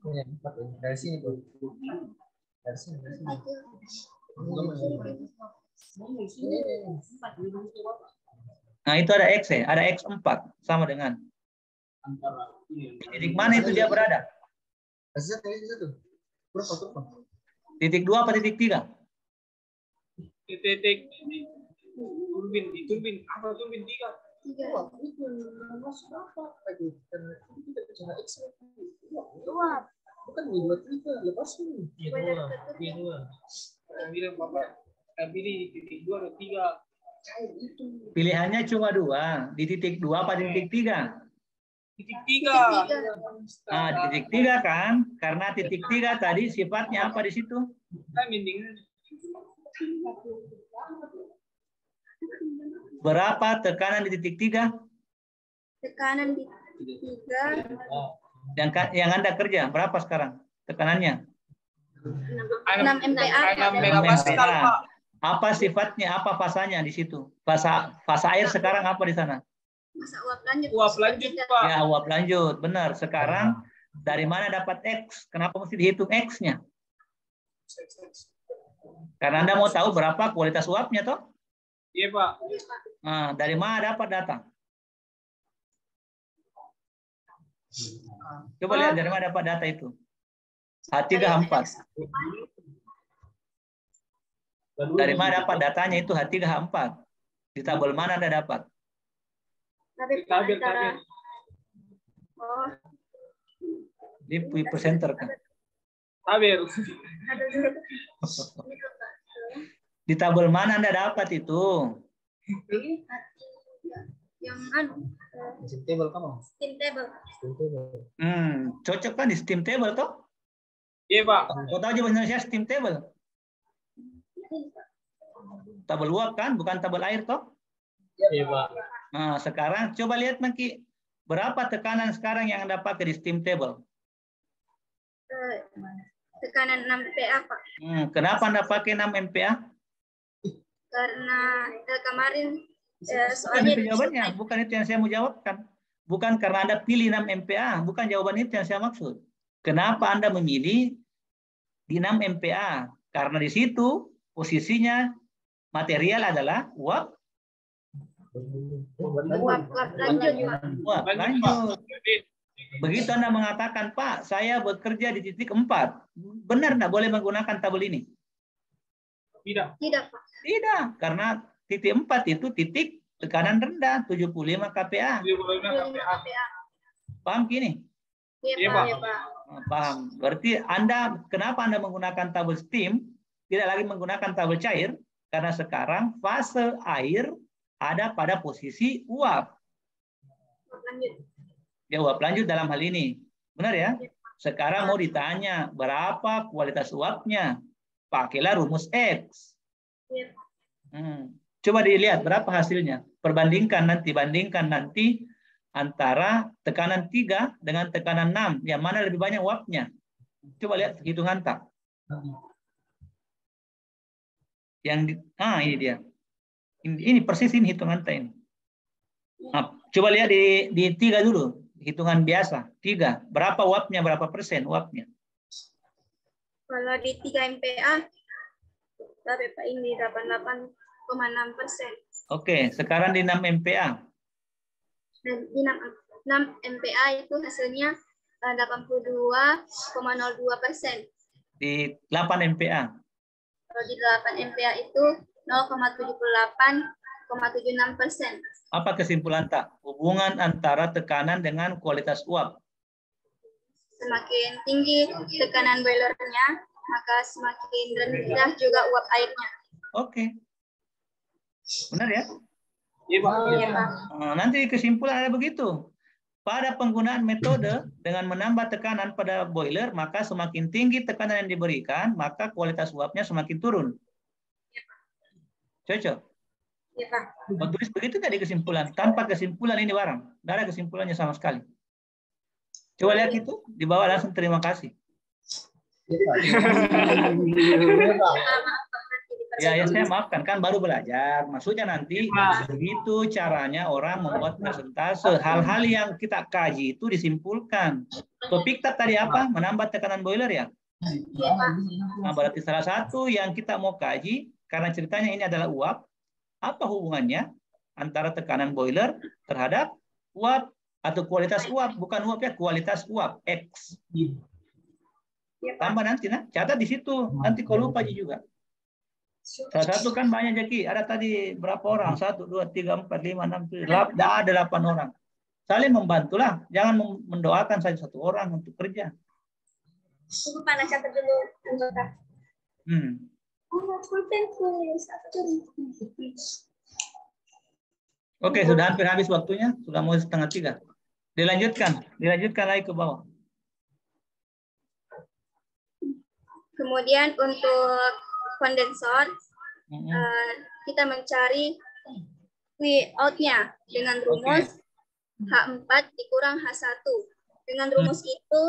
Dari sini, Bu. Dari sini. Nah, itu ada X ya, ada X4 sama dengan. Di titik mana itu dia berada? Titik 2 apa titik 3? Titik turbin apa turbin 3? Bukan lepas ini. Bilang Bapak, pilih di titik 2 atau 3. Pilihannya cuma 2. Di titik 2 apa di titik 3? Titik 3. Nah, di titik 3 kan? Karena titik 3 tadi sifatnya apa di situ? Berapa tekanan di titik 3? Tekanan di titik 3. Yang Anda kerja berapa sekarang tekanannya? 6 MPa. 6 megapascal, Pak. Apa sifatnya? Apa fasanya di situ? Fasa air sekarang apa di sana? Masa uap lanjut. Uap lanjut, Pak. Ya, uap lanjut. Benar. Sekarang dari mana dapat X? Kenapa mesti dihitung X-nya? Karena Anda mau tahu berapa kualitas uapnya, toh? Iya, Pak. Nah, dari mana dapat data? Coba lihat dari mana dapat data itu. H3H4. Dari mana dapat datanya itu H3H4? Di tabel mana Anda dapat? Tabel. Oh. Di presenter kan? Tabel. Di tabel mana Anda dapat itu? Yang Steam table kamu. steam table. Cocok kan di steam table toh? Iya, Pak. Kau tahu aja bahasa Indonesia steam table? Tabel uap kan, bukan tabel air toh? Iya, Pak. Nah, sekarang coba lihat Maki, berapa tekanan sekarang yang Anda pakai di steam table? Tekanan 6 MPa, Pak. Kenapa Anda pakai 6 MPa? Karena kemarin Bukan soalnya itu jawabannya, bukan itu yang saya mau jawabkan. Bukan karena Anda pilih 6 MPa, bukan jawaban itu yang saya maksud. Kenapa Anda memilih di 6 MPa? Karena di situ posisinya material adalah uap lanjut. Begitu Anda mengatakan, Pak, saya bekerja di titik 4. Benar enggak boleh menggunakan tabel ini? Tidak. Tidak, Pak. Tidak, karena titik 4 itu titik tekanan rendah, 75 kPa. 75 kPa. Paham gini? Iya, Pak. Ya, Pak. Paham. Berarti kenapa Anda menggunakan tabel steam, tidak lagi menggunakan tabel cair? Karena sekarang fase air ada pada posisi uap. Ya, uap lanjut dalam hal ini. Benar ya? Sekarang mau ditanya, berapa kualitas uapnya? Pakailah rumus X. Coba dilihat berapa hasilnya. Bandingkan nanti antara tekanan 3 dengan tekanan 6. Yang mana lebih banyak uapnya? Coba lihat hitungan tak. Ini dia. Ini persis ini hitungan tak ini. Nah, coba lihat di 3 dulu. Hitungan biasa. 3. Berapa uapnya, berapa persen uapnya? Kalau di 3 MPA, tapi Pak ini 88,6%. Oke, sekarang di 6 MPA. Dan di 6 MPA itu hasilnya 82,02%. Di 8 MPA. Kalau di 8 MPA itu 0,78,76%. Apa kesimpulan tak? Hubungan antara tekanan dengan kualitas uap. Semakin tinggi tekanan boilernya, maka semakin rendah juga uap airnya. Oke. Benar ya? Iya, Pak. Iya, Pak. Nanti kesimpulan ada begitu. Pada penggunaan metode dengan menambah tekanan pada boiler, maka semakin tinggi tekanan yang diberikan, maka kualitas uapnya semakin turun. Cocok? Iya, Pak. Mau tulis begitu tadi kesimpulan. Tanpa kesimpulan ini barang. Tidak ada kesimpulannya sama sekali. Coba lihat itu. Di bawah langsung terima kasih. Ya, saya maafkan. Kan baru belajar. Maksudnya nanti begitu caranya orang membuat persentase. Hal-hal yang kita kaji itu disimpulkan. Topik tadi apa? Menambah tekanan boiler ya? Iya, Pak. Nah, berarti salah satu yang kita mau kaji, karena ceritanya ini adalah uap, apa hubungannya antara tekanan boiler terhadap uap atau kualitas uap? Bukan uap ya, kualitas uap, X. Tambah nanti, nah, catat di situ. Nanti kalau lupa juga. Salah satu kan banyak Jaki. Ada tadi berapa orang? 1, 2, 3, 4, 5, 6, 7, 8. Ada 8 orang. Saling membantulah. Jangan mendoakan saja satu orang untuk kerja. Tunggu panas catat dulu anggota. Oke, sudah hampir habis waktunya. Sudah mau 2:30. Dilanjutkan lagi ke bawah. Kemudian untuk kondensor, kita mencari Q out-nya dengan rumus H4 dikurang H1. Dengan rumus itu,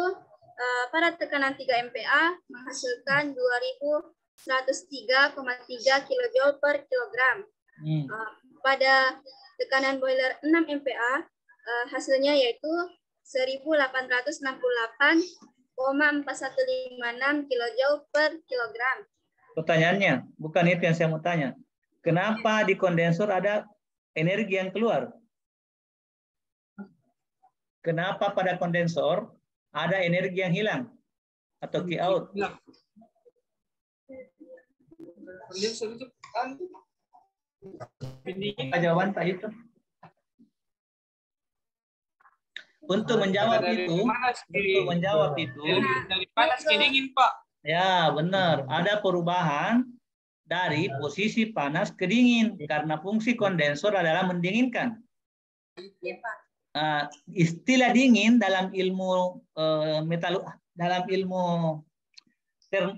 pada tekanan 3 MPa menghasilkan 2103,3 kJ per kilogram. Pada tekanan boiler 6 MPa, hasilnya yaitu 1868,4156 kJ per kilogram. Pertanyaannya, bukan itu yang saya mau tanya. Kenapa di kondensor ada energi yang keluar? Kenapa pada kondensor ada energi yang hilang? Atau Q out? Jawaban tak itu? Untuk menjawab itu, dari panas ke dingin, Pak. Ya, benar. Ada perubahan dari posisi panas ke dingin karena fungsi kondensor adalah mendinginkan. Istilah dingin dalam ilmu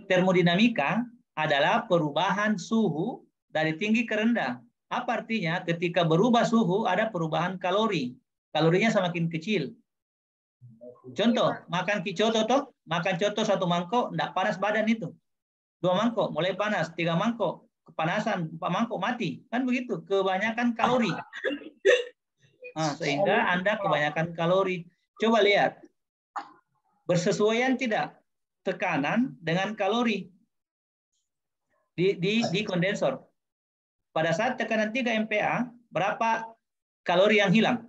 termodinamika adalah perubahan suhu dari tinggi ke rendah. Apa artinya? Ketika berubah suhu ada perubahan kalori. Kalorinya semakin kecil. Contoh, makan coto 1 mangkok, enggak panas badan itu. 2 mangkok mulai panas, 3 mangkok kepanasan, 4 mangkok mati. Kan begitu, kebanyakan kalori. Sehingga Anda kebanyakan kalori. Coba lihat, bersesuaian tidak tekanan dengan kalori di kondensor. Pada saat tekanan 3 MPa, berapa kalori yang hilang?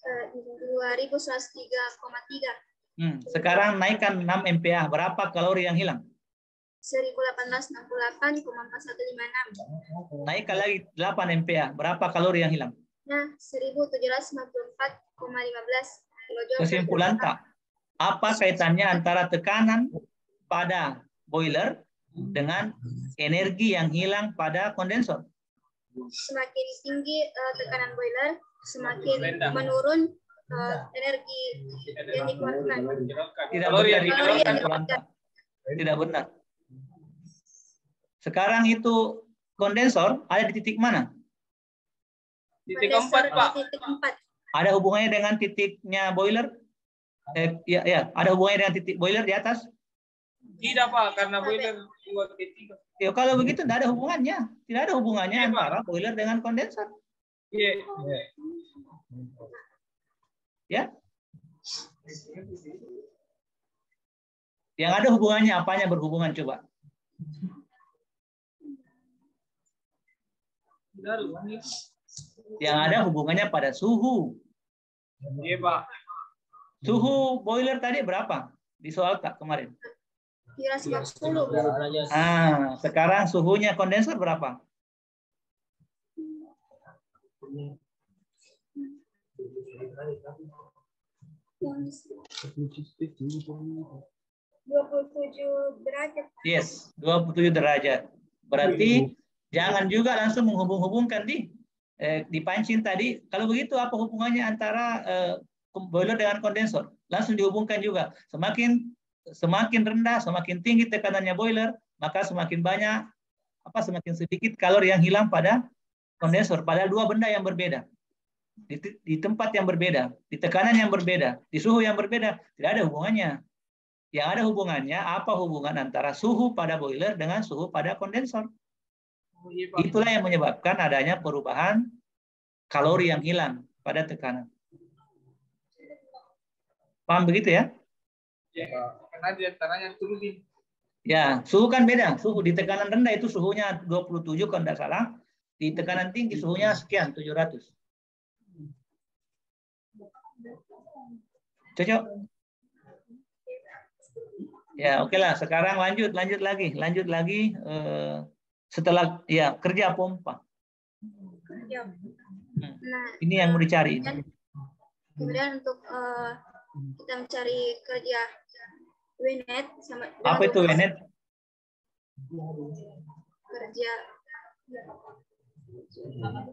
2103,3. Sekarang naikkan 6 MPa, berapa kalori yang hilang? 1868,4156. Naikkan lagi 8 MPa, berapa kalori yang hilang? 1794,15 kJ. Kesimpulan tak? Apa kaitannya antara tekanan pada boiler dengan energi yang hilang pada kondensor? Semakin tinggi tekanan boiler, semakin menurun energi yang dikeluarkan. Tidak benar. Sekarang itu kondensor ada di titik mana? Titik 4, Pak. Titik 4. Ada hubungannya dengan titiknya boiler? Ya, ada hubungannya dengan titik boiler di atas? Tidak Pak, karena boiler 2 titik. Ya, kalau begitu tidak ada hubungannya. Tidak ada hubungannya Iya, antara Pak. boiler dengan kondensor. Iya. Ya. Yang ada hubungannya, apanya berhubungan coba? Yang ada hubungannya pada suhu. Iya Pak. Suhu boiler tadi berapa? Di soal tak kemarin? 310. Sekarang suhunya kondensor berapa? 27 derajat. Yes, 27 derajat. Berarti jangan juga langsung menghubung-hubungkan dipancing tadi. Kalau begitu apa hubungannya antara boiler dengan kondensor? Langsung dihubungkan juga. Semakin rendah, semakin tinggi tekanannya boiler, maka semakin banyak semakin sedikit kalori yang hilang pada kondensor. Padahal dua benda yang berbeda. Di tempat yang berbeda, di tekanan yang berbeda, di suhu yang berbeda, tidak ada hubungannya. Yang ada hubungannya, apa hubungan antara suhu pada boiler dengan suhu pada kondensor? Itulah yang menyebabkan adanya perubahan kalori yang hilang pada tekanan. Paham begitu ya? Ya, karena di antaranya turbin. Ya, suhu kan beda. Suhu di tekanan rendah itu suhunya 27 kalau tidak salah. Di tekanan tinggi suhunya sekian, 700. Cocok? Ya, oke lah. Sekarang lanjut lagi. Setelah kerja pompa. Ini yang mau dicari. Kemudian untuk kita mencari kerja WNET sama. Apa itu WNET?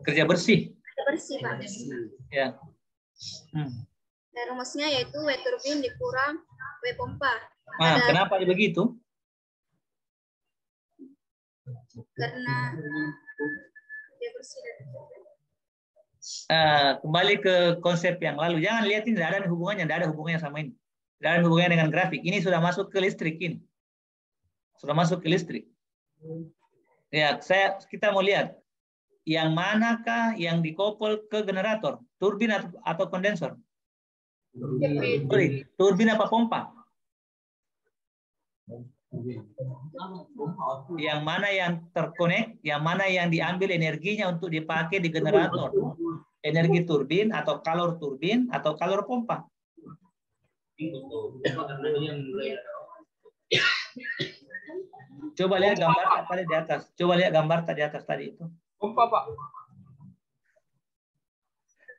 Kerja bersih. Kerja bersih Pak. Ya. Dan rumusnya yaitu W turbin dikurang W pompa. Kenapa begitu? Karena dia bersih. Kembali ke konsep yang lalu. Jangan lihat ini, tidak ada hubungannya sama ini. Tidak ada hubungannya dengan grafik. Ini sudah masuk ke listrik ini. Sudah masuk ke listrik. Ya, kita mau lihat yang manakah yang dikoppel ke generator, turbin atau kondensor? Turbin apa pompa? Yang mana yang terkonek, yang mana yang diambil energinya untuk dipakai di generator? Energi turbin atau kalor turbin atau kalor pompa? Coba lihat gambar tadi di atas. Coba lihat gambar tadi atas tadi itu. Pompa Pak.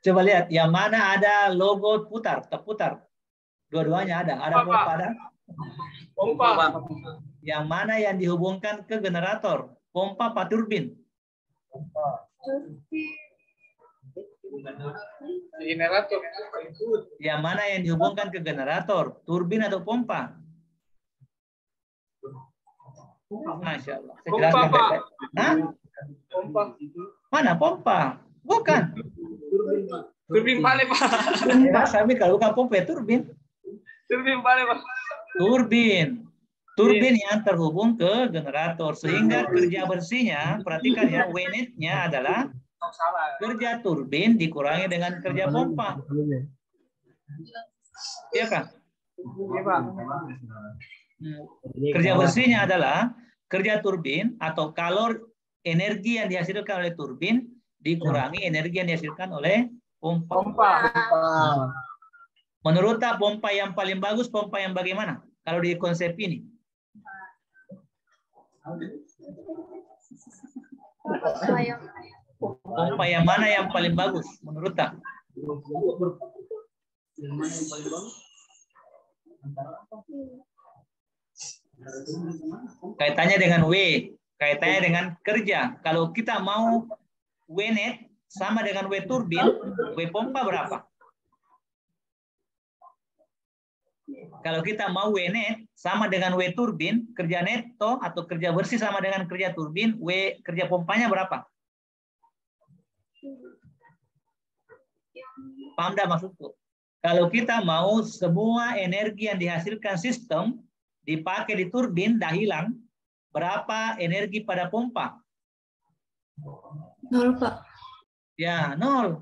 Coba lihat yang mana ada logo terputar. Dua-duanya ada. Ada pompa ada. Pompa. Yang mana yang dihubungkan ke generator? Pompa apa turbin? Generator. Yang mana yang dihubungkan ke generator? Turbin atau pompa? Masya Allah. Pompa Pak. Pompa. Mana pompa? Bukan. Turbin balik Pak. Ya, tapi kalau bukan pompa ya turbin. Turbin balik Pak. Turbin yang terhubung ke generator sehingga kerja bersihnya, perhatikan ya, WNET-nya adalah kerja turbin dikurangi dengan kerja pompa. Iya kan? Iya Pak. Kerja bersihnya adalah kerja turbin atau kalor energi yang dihasilkan oleh turbin dikurangi energi yang dihasilkan oleh pompa. Menurut tak pompa yang paling bagus, pompa yang bagaimana? Kalau di konsep ini. Pompa yang mana yang paling bagus menurut tak? Kaitannya dengan W, kaitannya dengan kerja. Kalau kita mau WNET sama dengan W turbin, W pompa berapa? Kalau kita mau WNET sama dengan W turbin, kerja neto atau kerja bersih sama dengan kerja turbin, W kerja pompanya berapa? Paham dah maksudku? Kalau kita mau semua energi yang dihasilkan sistem dipakai di turbin, dah hilang, berapa energi pada pompa? 0, Pak. Ya, 0.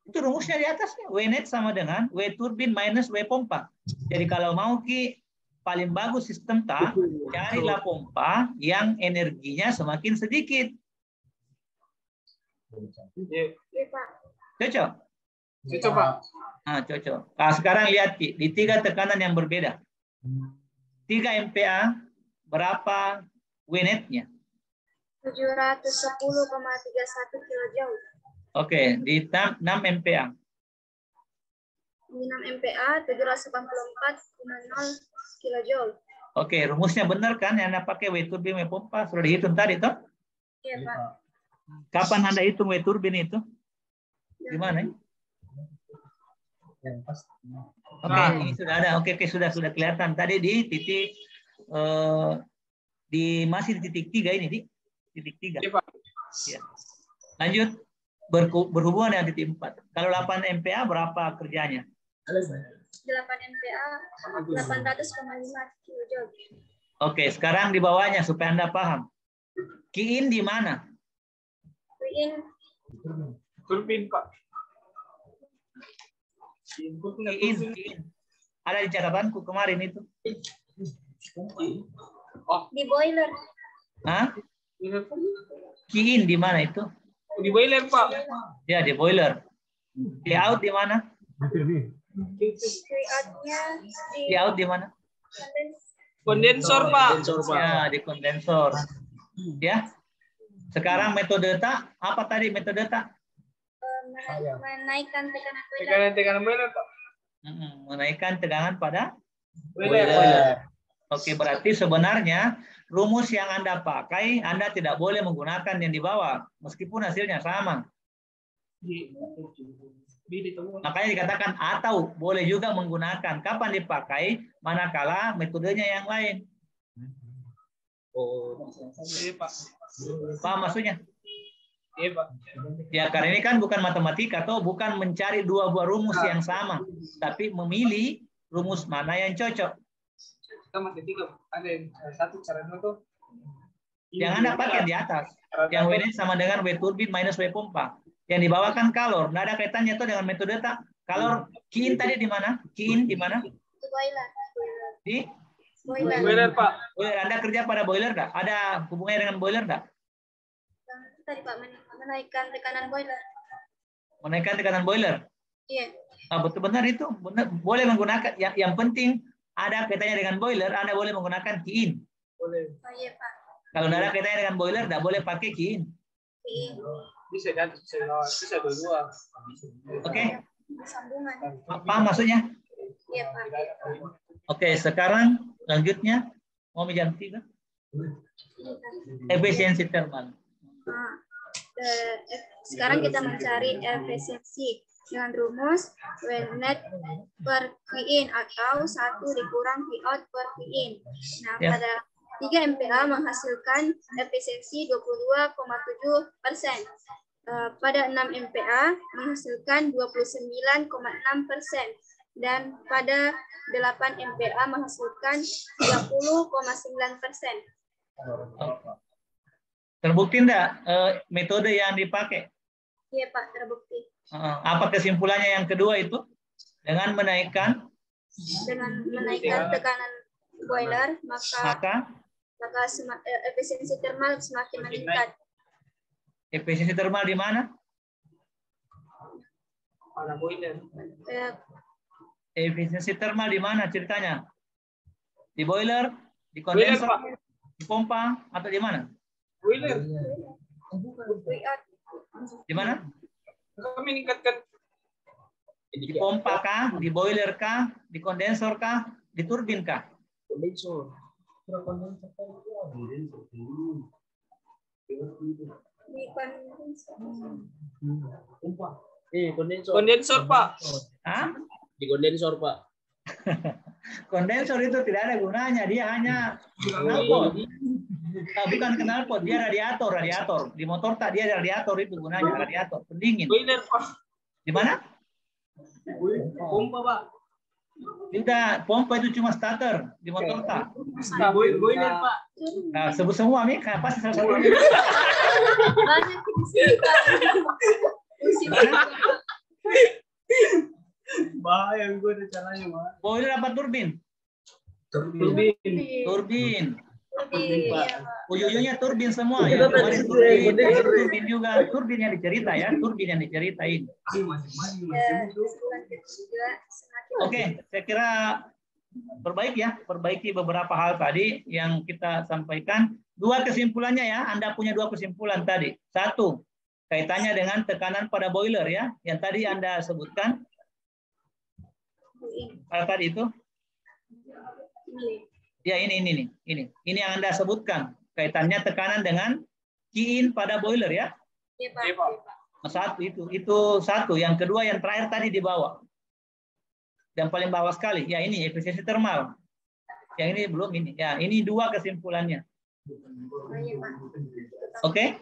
Itu rumusnya di atasnya. W net sama dengan W turbin minus W pompa. Jadi kalau mau Ki paling bagus sistem tak, carilah pompa yang energinya semakin sedikit. Cocok? Cocok, Pak. Nah, cocok. Nah, sekarang lihat Ki, di 3 tekanan yang berbeda. 3 MPa, berapa W netnya? 710,31 kilojoule. Oke, di 6 MPa. Di 6 MPa 784,0 kilojoule. Oke, rumusnya benar kan? Yang Anda pakai W turbin W pompa sudah dihitung tadi toh? Iya, Pak. Kapan Anda hitung W turbin itu? Gimana? Oke, ini sudah ada. Oke, sudah kelihatan. Tadi di titik masih di titik 3 ini, di titik 3. Iya, Pak. Ya. Lanjut, berhubungan dengan titik 4. Kalau 8 MPa berapa kerjanya? 8 MPa 800,5 kilojoule. Oke, sekarang di bawahnya supaya Anda paham. Kiin di mana? Kiin Turbin, Pak. Kiin. Ada di catatanku kemarin itu. Oh, di boiler. Hah? Kiin di mana itu? di boiler, Pak. Ya, di boiler. Di out di mana? Di out di mana? Kondensor, Pak. Ya, di kondensor. Ya. Sekarang metode tak, apa tadi metode tak? Menaikkan tekanan boiler. Tekanan boiler, Pak. Menaikkan tegangan pada Boiler. Oke, berarti sebenarnya rumus yang Anda pakai, Anda tidak boleh menggunakan yang di bawah, meskipun hasilnya sama. Makanya dikatakan atau boleh juga menggunakan. Kapan dipakai? Manakala metodenya yang lain. Oh, iya, Pak. Paham maksudnya? Iya, Pak. Ya, karena ini kan bukan matematika, atau bukan mencari dua buah rumus yang sama, tapi memilih rumus mana yang cocok. Kita matematika ada yang satu caranya tuh. Yang Anda pakai di atas. Yang W net sama dengan W turbin minus W pompa. Yang di bawah kan kalor. Nggak ada kaitannya tuh dengan metode tak. Kalor, kiin tadi di mana? Kiin di mana? Boiler. Di Boiler. Boiler, Pak. boiler. Anda kerja pada boiler nggak? Ada hubungannya dengan boiler nggak? Tadi Pak, menaikkan tekanan boiler. Menaikkan tekanan boiler. Iya. Nah, betul benar itu. Benar. Boleh menggunakan. Yang penting ada kaitannya dengan boiler. Anda boleh menggunakan kiin. Boleh. Oh iya, Pak. Kalau nggak ada kaitannya dengan boiler, nggak boleh pakai kiin. Kiin. Bisa kan? Bisa dua. Oke. Sambungan. Apa maksudnya? Iya, Pak. Oke, sekarang lanjutnya mau jam 3. Efisiensi termal. Sekarang kita mencari efisiensi dengan rumus W net per Q in atau 1 dikurang Q out per Q in. Nah, Ya. pada 3 MPa menghasilkan efisiensi 22,7%. Pada 6 MPa menghasilkan 29,6%. Dan pada 8 MPa menghasilkan 30,9%. Terbukti enggak metode yang dipakai? Iya, Pak, terbukti. Apa kesimpulannya yang kedua itu? Dengan menaikkan tekanan boiler, maka maka efisiensi termal semakin meningkat. efisiensi termal di mana? Pada boiler. Efisiensi termal di mana ceritanya? Di boiler, di kondensor, di pompa, atau di mana? Boiler. Di mana? Kami meningkatkan. Di pompa kah? Di boiler kah? Di kondensor kah? Di turbin kah? Kondensor. Kondensor, Pak. Hah? Di kondensor, Pak. Kondensor itu tidak ada gunanya, dia hanya knalpot. Bukan knalpot, dia radiator. Di motor tak dia radiator itu gunanya, radiator pendingin. Boiler, Pak. Di mana? Pompa, Pak. Tidak, pompa itu cuma starter di motor tak. Boiler, Pak. Nah, sebut semua nih, pasti salah satu. Banyak di sini, Pak. Bahaya gue ada caranya, Pak. Boiler apa turbin? Turbin. Turbin. Iya, Pak. Ujung-ujungnya turbin semua ya. Kemarin turbin, turbin juga. Turbin yang dicerita ya. Turbin yang diceritain. Oke, saya kira perbaiki beberapa hal tadi yang kita sampaikan. Dua kesimpulannya ya. Anda punya dua kesimpulan tadi. Satu, kaitannya dengan tekanan pada boiler ya. Yang tadi Anda sebutkan. Apa tadi itu? Ya ini yang Anda sebutkan kaitannya tekanan dengan key-in pada boiler ya. Iya, Pak. Satu itu satu. Yang kedua yang terakhir tadi di bawah. Yang paling bawah sekali ya ini efisiensi termal. Yang ini belum ini. Ya ini dua kesimpulannya. Oke?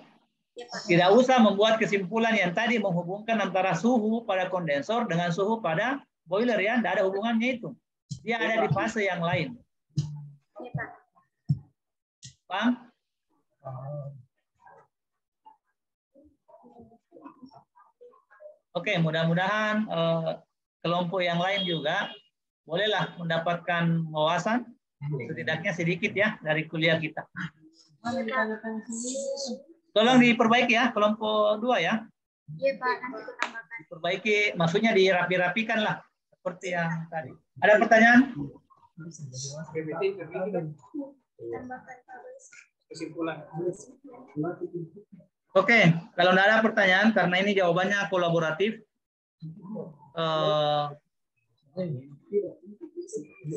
Tidak usah membuat kesimpulan yang tadi menghubungkan antara suhu pada kondensor dengan suhu pada boiler ya. Tidak ada hubungannya itu. Dia ada di fase yang lain. Paham? Oke, mudah-mudahan kelompok yang lain juga bolehlah mendapatkan wawasan setidaknya sedikit ya dari kuliah kita. Tolong diperbaiki ya kelompok 2 ya. Iya, Pak, nanti aku tambahkan. Diperbaiki, maksudnya dirapi-rapikan lah seperti yang tadi. Ada pertanyaan? Kesimpulan. Oke, kalau tidak ada pertanyaan karena ini jawabannya kolaboratif.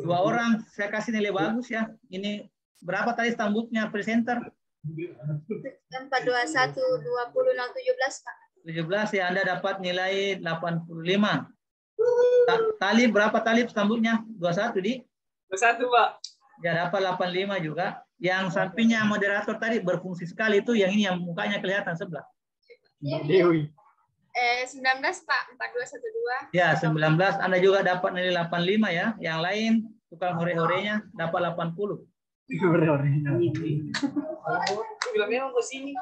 Dua orang saya kasih nilai bagus ya. Ini berapa tadi stambuknya presenter? 421 20 017, Pak. 17 ya, Anda dapat nilai 85. Tali berapa tali stambuknya? 21 di? 21, Pak. Ya dapat 85 juga. Yang sampingnya moderator tadi berfungsi sekali itu yang ini yang mukanya kelihatan sebelah. Dewi. 19, Pak, 4212. Ya, 19 Anda juga dapat nilai 85 ya. Yang lain tukang hore-horenya dapat 80. Hore-horenya. Bilang memang ke sini.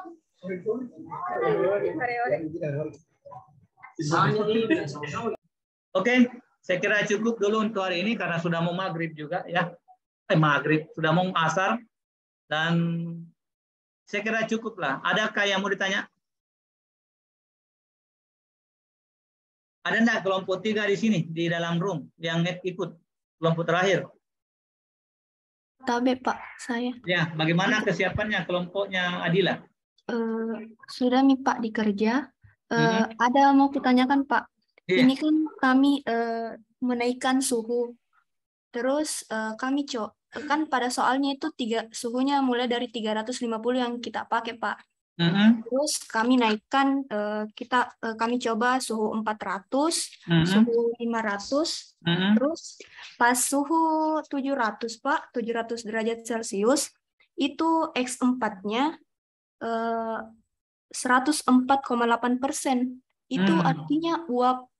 Oke, saya kira cukup dulu untuk hari ini karena sudah mau maghrib juga ya. Maghrib, sudah mau asar. Dan saya kira cukup lah. Adakah yang mau ditanya? Ada enggak kelompok 3 di sini, di dalam room, yang ikut kelompok terakhir? Tabe, Pak, saya. Ya, bagaimana kesiapannya kelompoknya Adila? Sudah nih, Pak, di kerja. Ada mau kutanyakan, Pak. Yeah. Ini kan kami menaikkan suhu. Terus kami kan pada soalnya itu suhunya mulai dari 350 yang kita pakai, Pak. Terus kami naikkan kami coba suhu 400, suhu 500, terus pas suhu 700, Pak, 700 derajat Celcius itu X4-nya 104,8%. Itu artinya uap.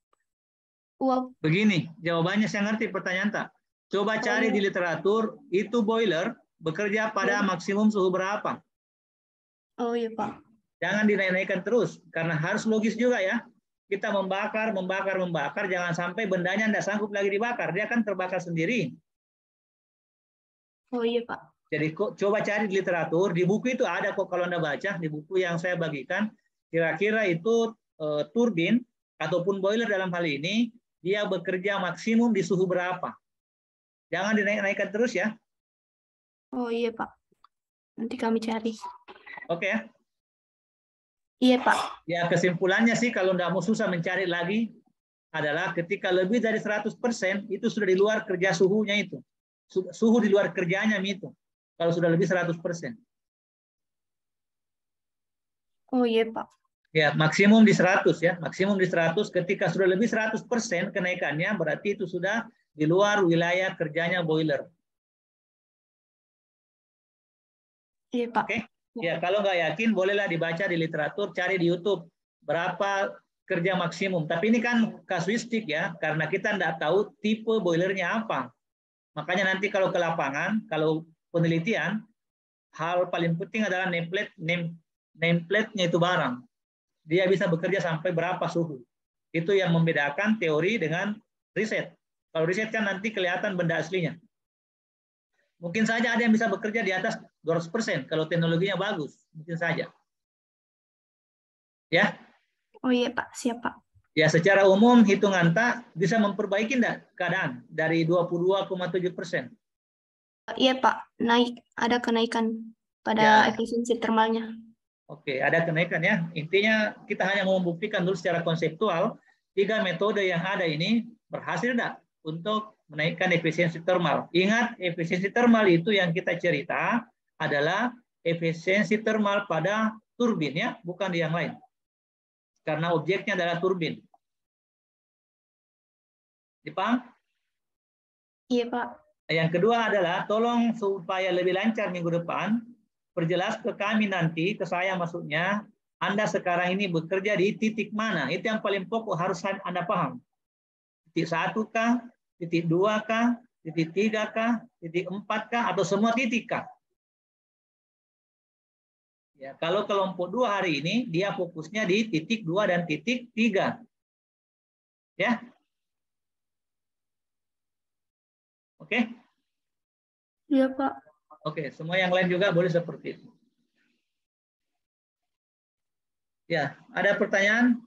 Begini, jawabannya saya ngerti pertanyaan tak. Coba cari di literatur, itu boiler bekerja pada maksimum suhu berapa? Oh iya, Pak. Jangan dinaik-naikkan terus, karena harus logis juga ya. Kita membakar, jangan sampai bendanya tidak sanggup lagi dibakar. Dia kan terbakar sendiri. Oh iya, Pak. Jadi coba cari di literatur, di buku itu ada kok kalau Anda baca, di buku yang saya bagikan, kira-kira itu turbin ataupun boiler dalam hal ini, dia bekerja maksimum di suhu berapa. Jangan dinaik-naikkan terus ya. Oh iya, Pak. Nanti kami cari. Oke ya. Iya, Pak. Ya kesimpulannya sih kalau tidak mau susah mencari lagi adalah ketika lebih dari 100% itu sudah di luar kerja suhunya itu. Suhu di luar kerjanya itu. Kalau sudah lebih 100%. Oh iya, Pak. Ya, maksimum di 100 ya. Maksimum di 100 ketika sudah lebih 100% kenaikannya berarti itu sudah di luar wilayah kerjanya boiler. Iya, Pak. Oke. Ya, kalau nggak yakin bolehlah dibaca di literatur, cari di YouTube berapa kerja maksimum. Tapi ini kan kasuistik ya, karena kita tidak tahu tipe boilernya apa. Makanya nanti kalau ke lapangan, kalau penelitian, hal paling penting adalah nameplate-nya itu barang. Dia bisa bekerja sampai berapa suhu. Itu yang membedakan teori dengan riset. Kalau riset kan nanti kelihatan benda aslinya. Mungkin saja ada yang bisa bekerja di atas 200% kalau teknologinya bagus. Mungkin saja. Ya. Oh iya Pak, siap Pak. Ya, secara umum hitungan tak bisa memperbaiki enggak keadaan dari 22,7%. Iya Pak, ada kenaikan pada Ya. efisiensi termalnya. Oke, ada kenaikan ya. Intinya kita hanya mau membuktikan dulu secara konseptual 3 metode yang ada ini berhasil enggak untuk menaikkan efisiensi termal. Ingat, efisiensi termal itu yang kita cerita adalah efisiensi termal pada turbin ya, bukan di yang lain. Karena objeknya adalah turbin. Dipaham? Iya Pak. Yang kedua adalah tolong supaya lebih lancar minggu depan, perjelas ke kami nanti, ke saya maksudnya, Anda sekarang ini bekerja di titik mana. Itu yang paling pokok harus Anda paham. Titik 1 kah? Titik 2 kah? Titik 3 kah? Titik 4 kah? Atau semua titik kah? Ya, kalau kelompok 2 hari ini, dia fokusnya di titik 2 dan titik 3. Ya. Oke? Iya Pak. Oke, semua yang lain juga boleh seperti itu. Ya, ada pertanyaan?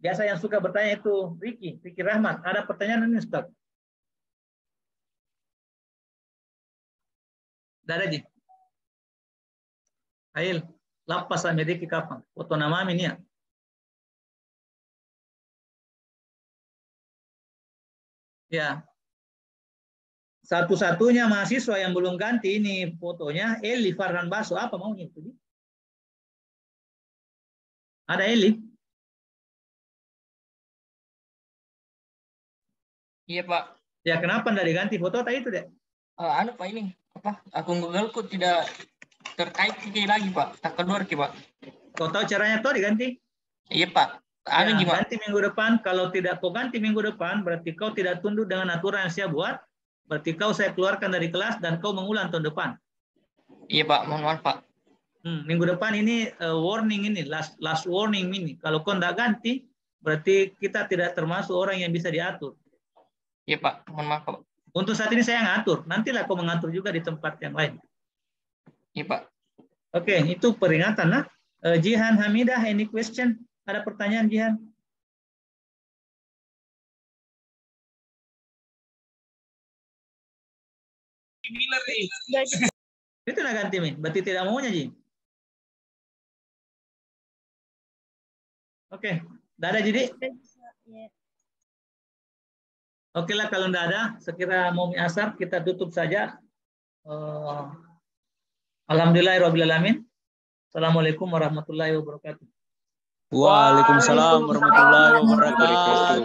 Biasa yang suka bertanya itu Ricky Rahmat. Ada pertanyaan ini, Ustaz? Ada aja. Ail, lapas sama Ricky kapan? Foto nama ini ya. Ya. Satu-satunya mahasiswa yang belum ganti ini fotonya Eli Farhan Baso. Apa maunya itu? Ada Eli? Iya Pak. Ya kenapa enggak diganti foto tadi itu deh? Anu Pak ini apa? Akun Google ku tidak terkait lagi Pak. Tak keluar Pak. Kau tahu caranya tuh diganti? Iya Pak. Anu Ya, gimana? ganti minggu depan. Kalau tidak kau ganti minggu depan, berarti kau tidak tunduk dengan aturan yang saya buat. Berarti kau saya keluarkan dari kelas dan kau mengulang tahun depan. Iya Pak, mohon maaf Pak. Minggu depan ini warning ini, last warning ini. Kalau kau tidak ganti, berarti kita tidak termasuk orang yang bisa diatur. Iya Pak, mohon maaf Pak. Untuk saat ini saya ngatur. Nantilah kau mengatur juga di tempat yang lain. Iya Pak. Oke, itu peringatan lah. Jihan Hamidah, any question? Ada pertanyaan Jihan? Itu nak ganti Mi. Berarti tidak maunya Ji. Oke, tidak ada jadi. Oke lah kalau tidak ada, sekira mau asar kita tutup saja. Alhamdulillahirrahmanirrahim. Assalamualaikum warahmatullahi wabarakatuh. Waalaikumsalam warahmatullahi wabarakatuh.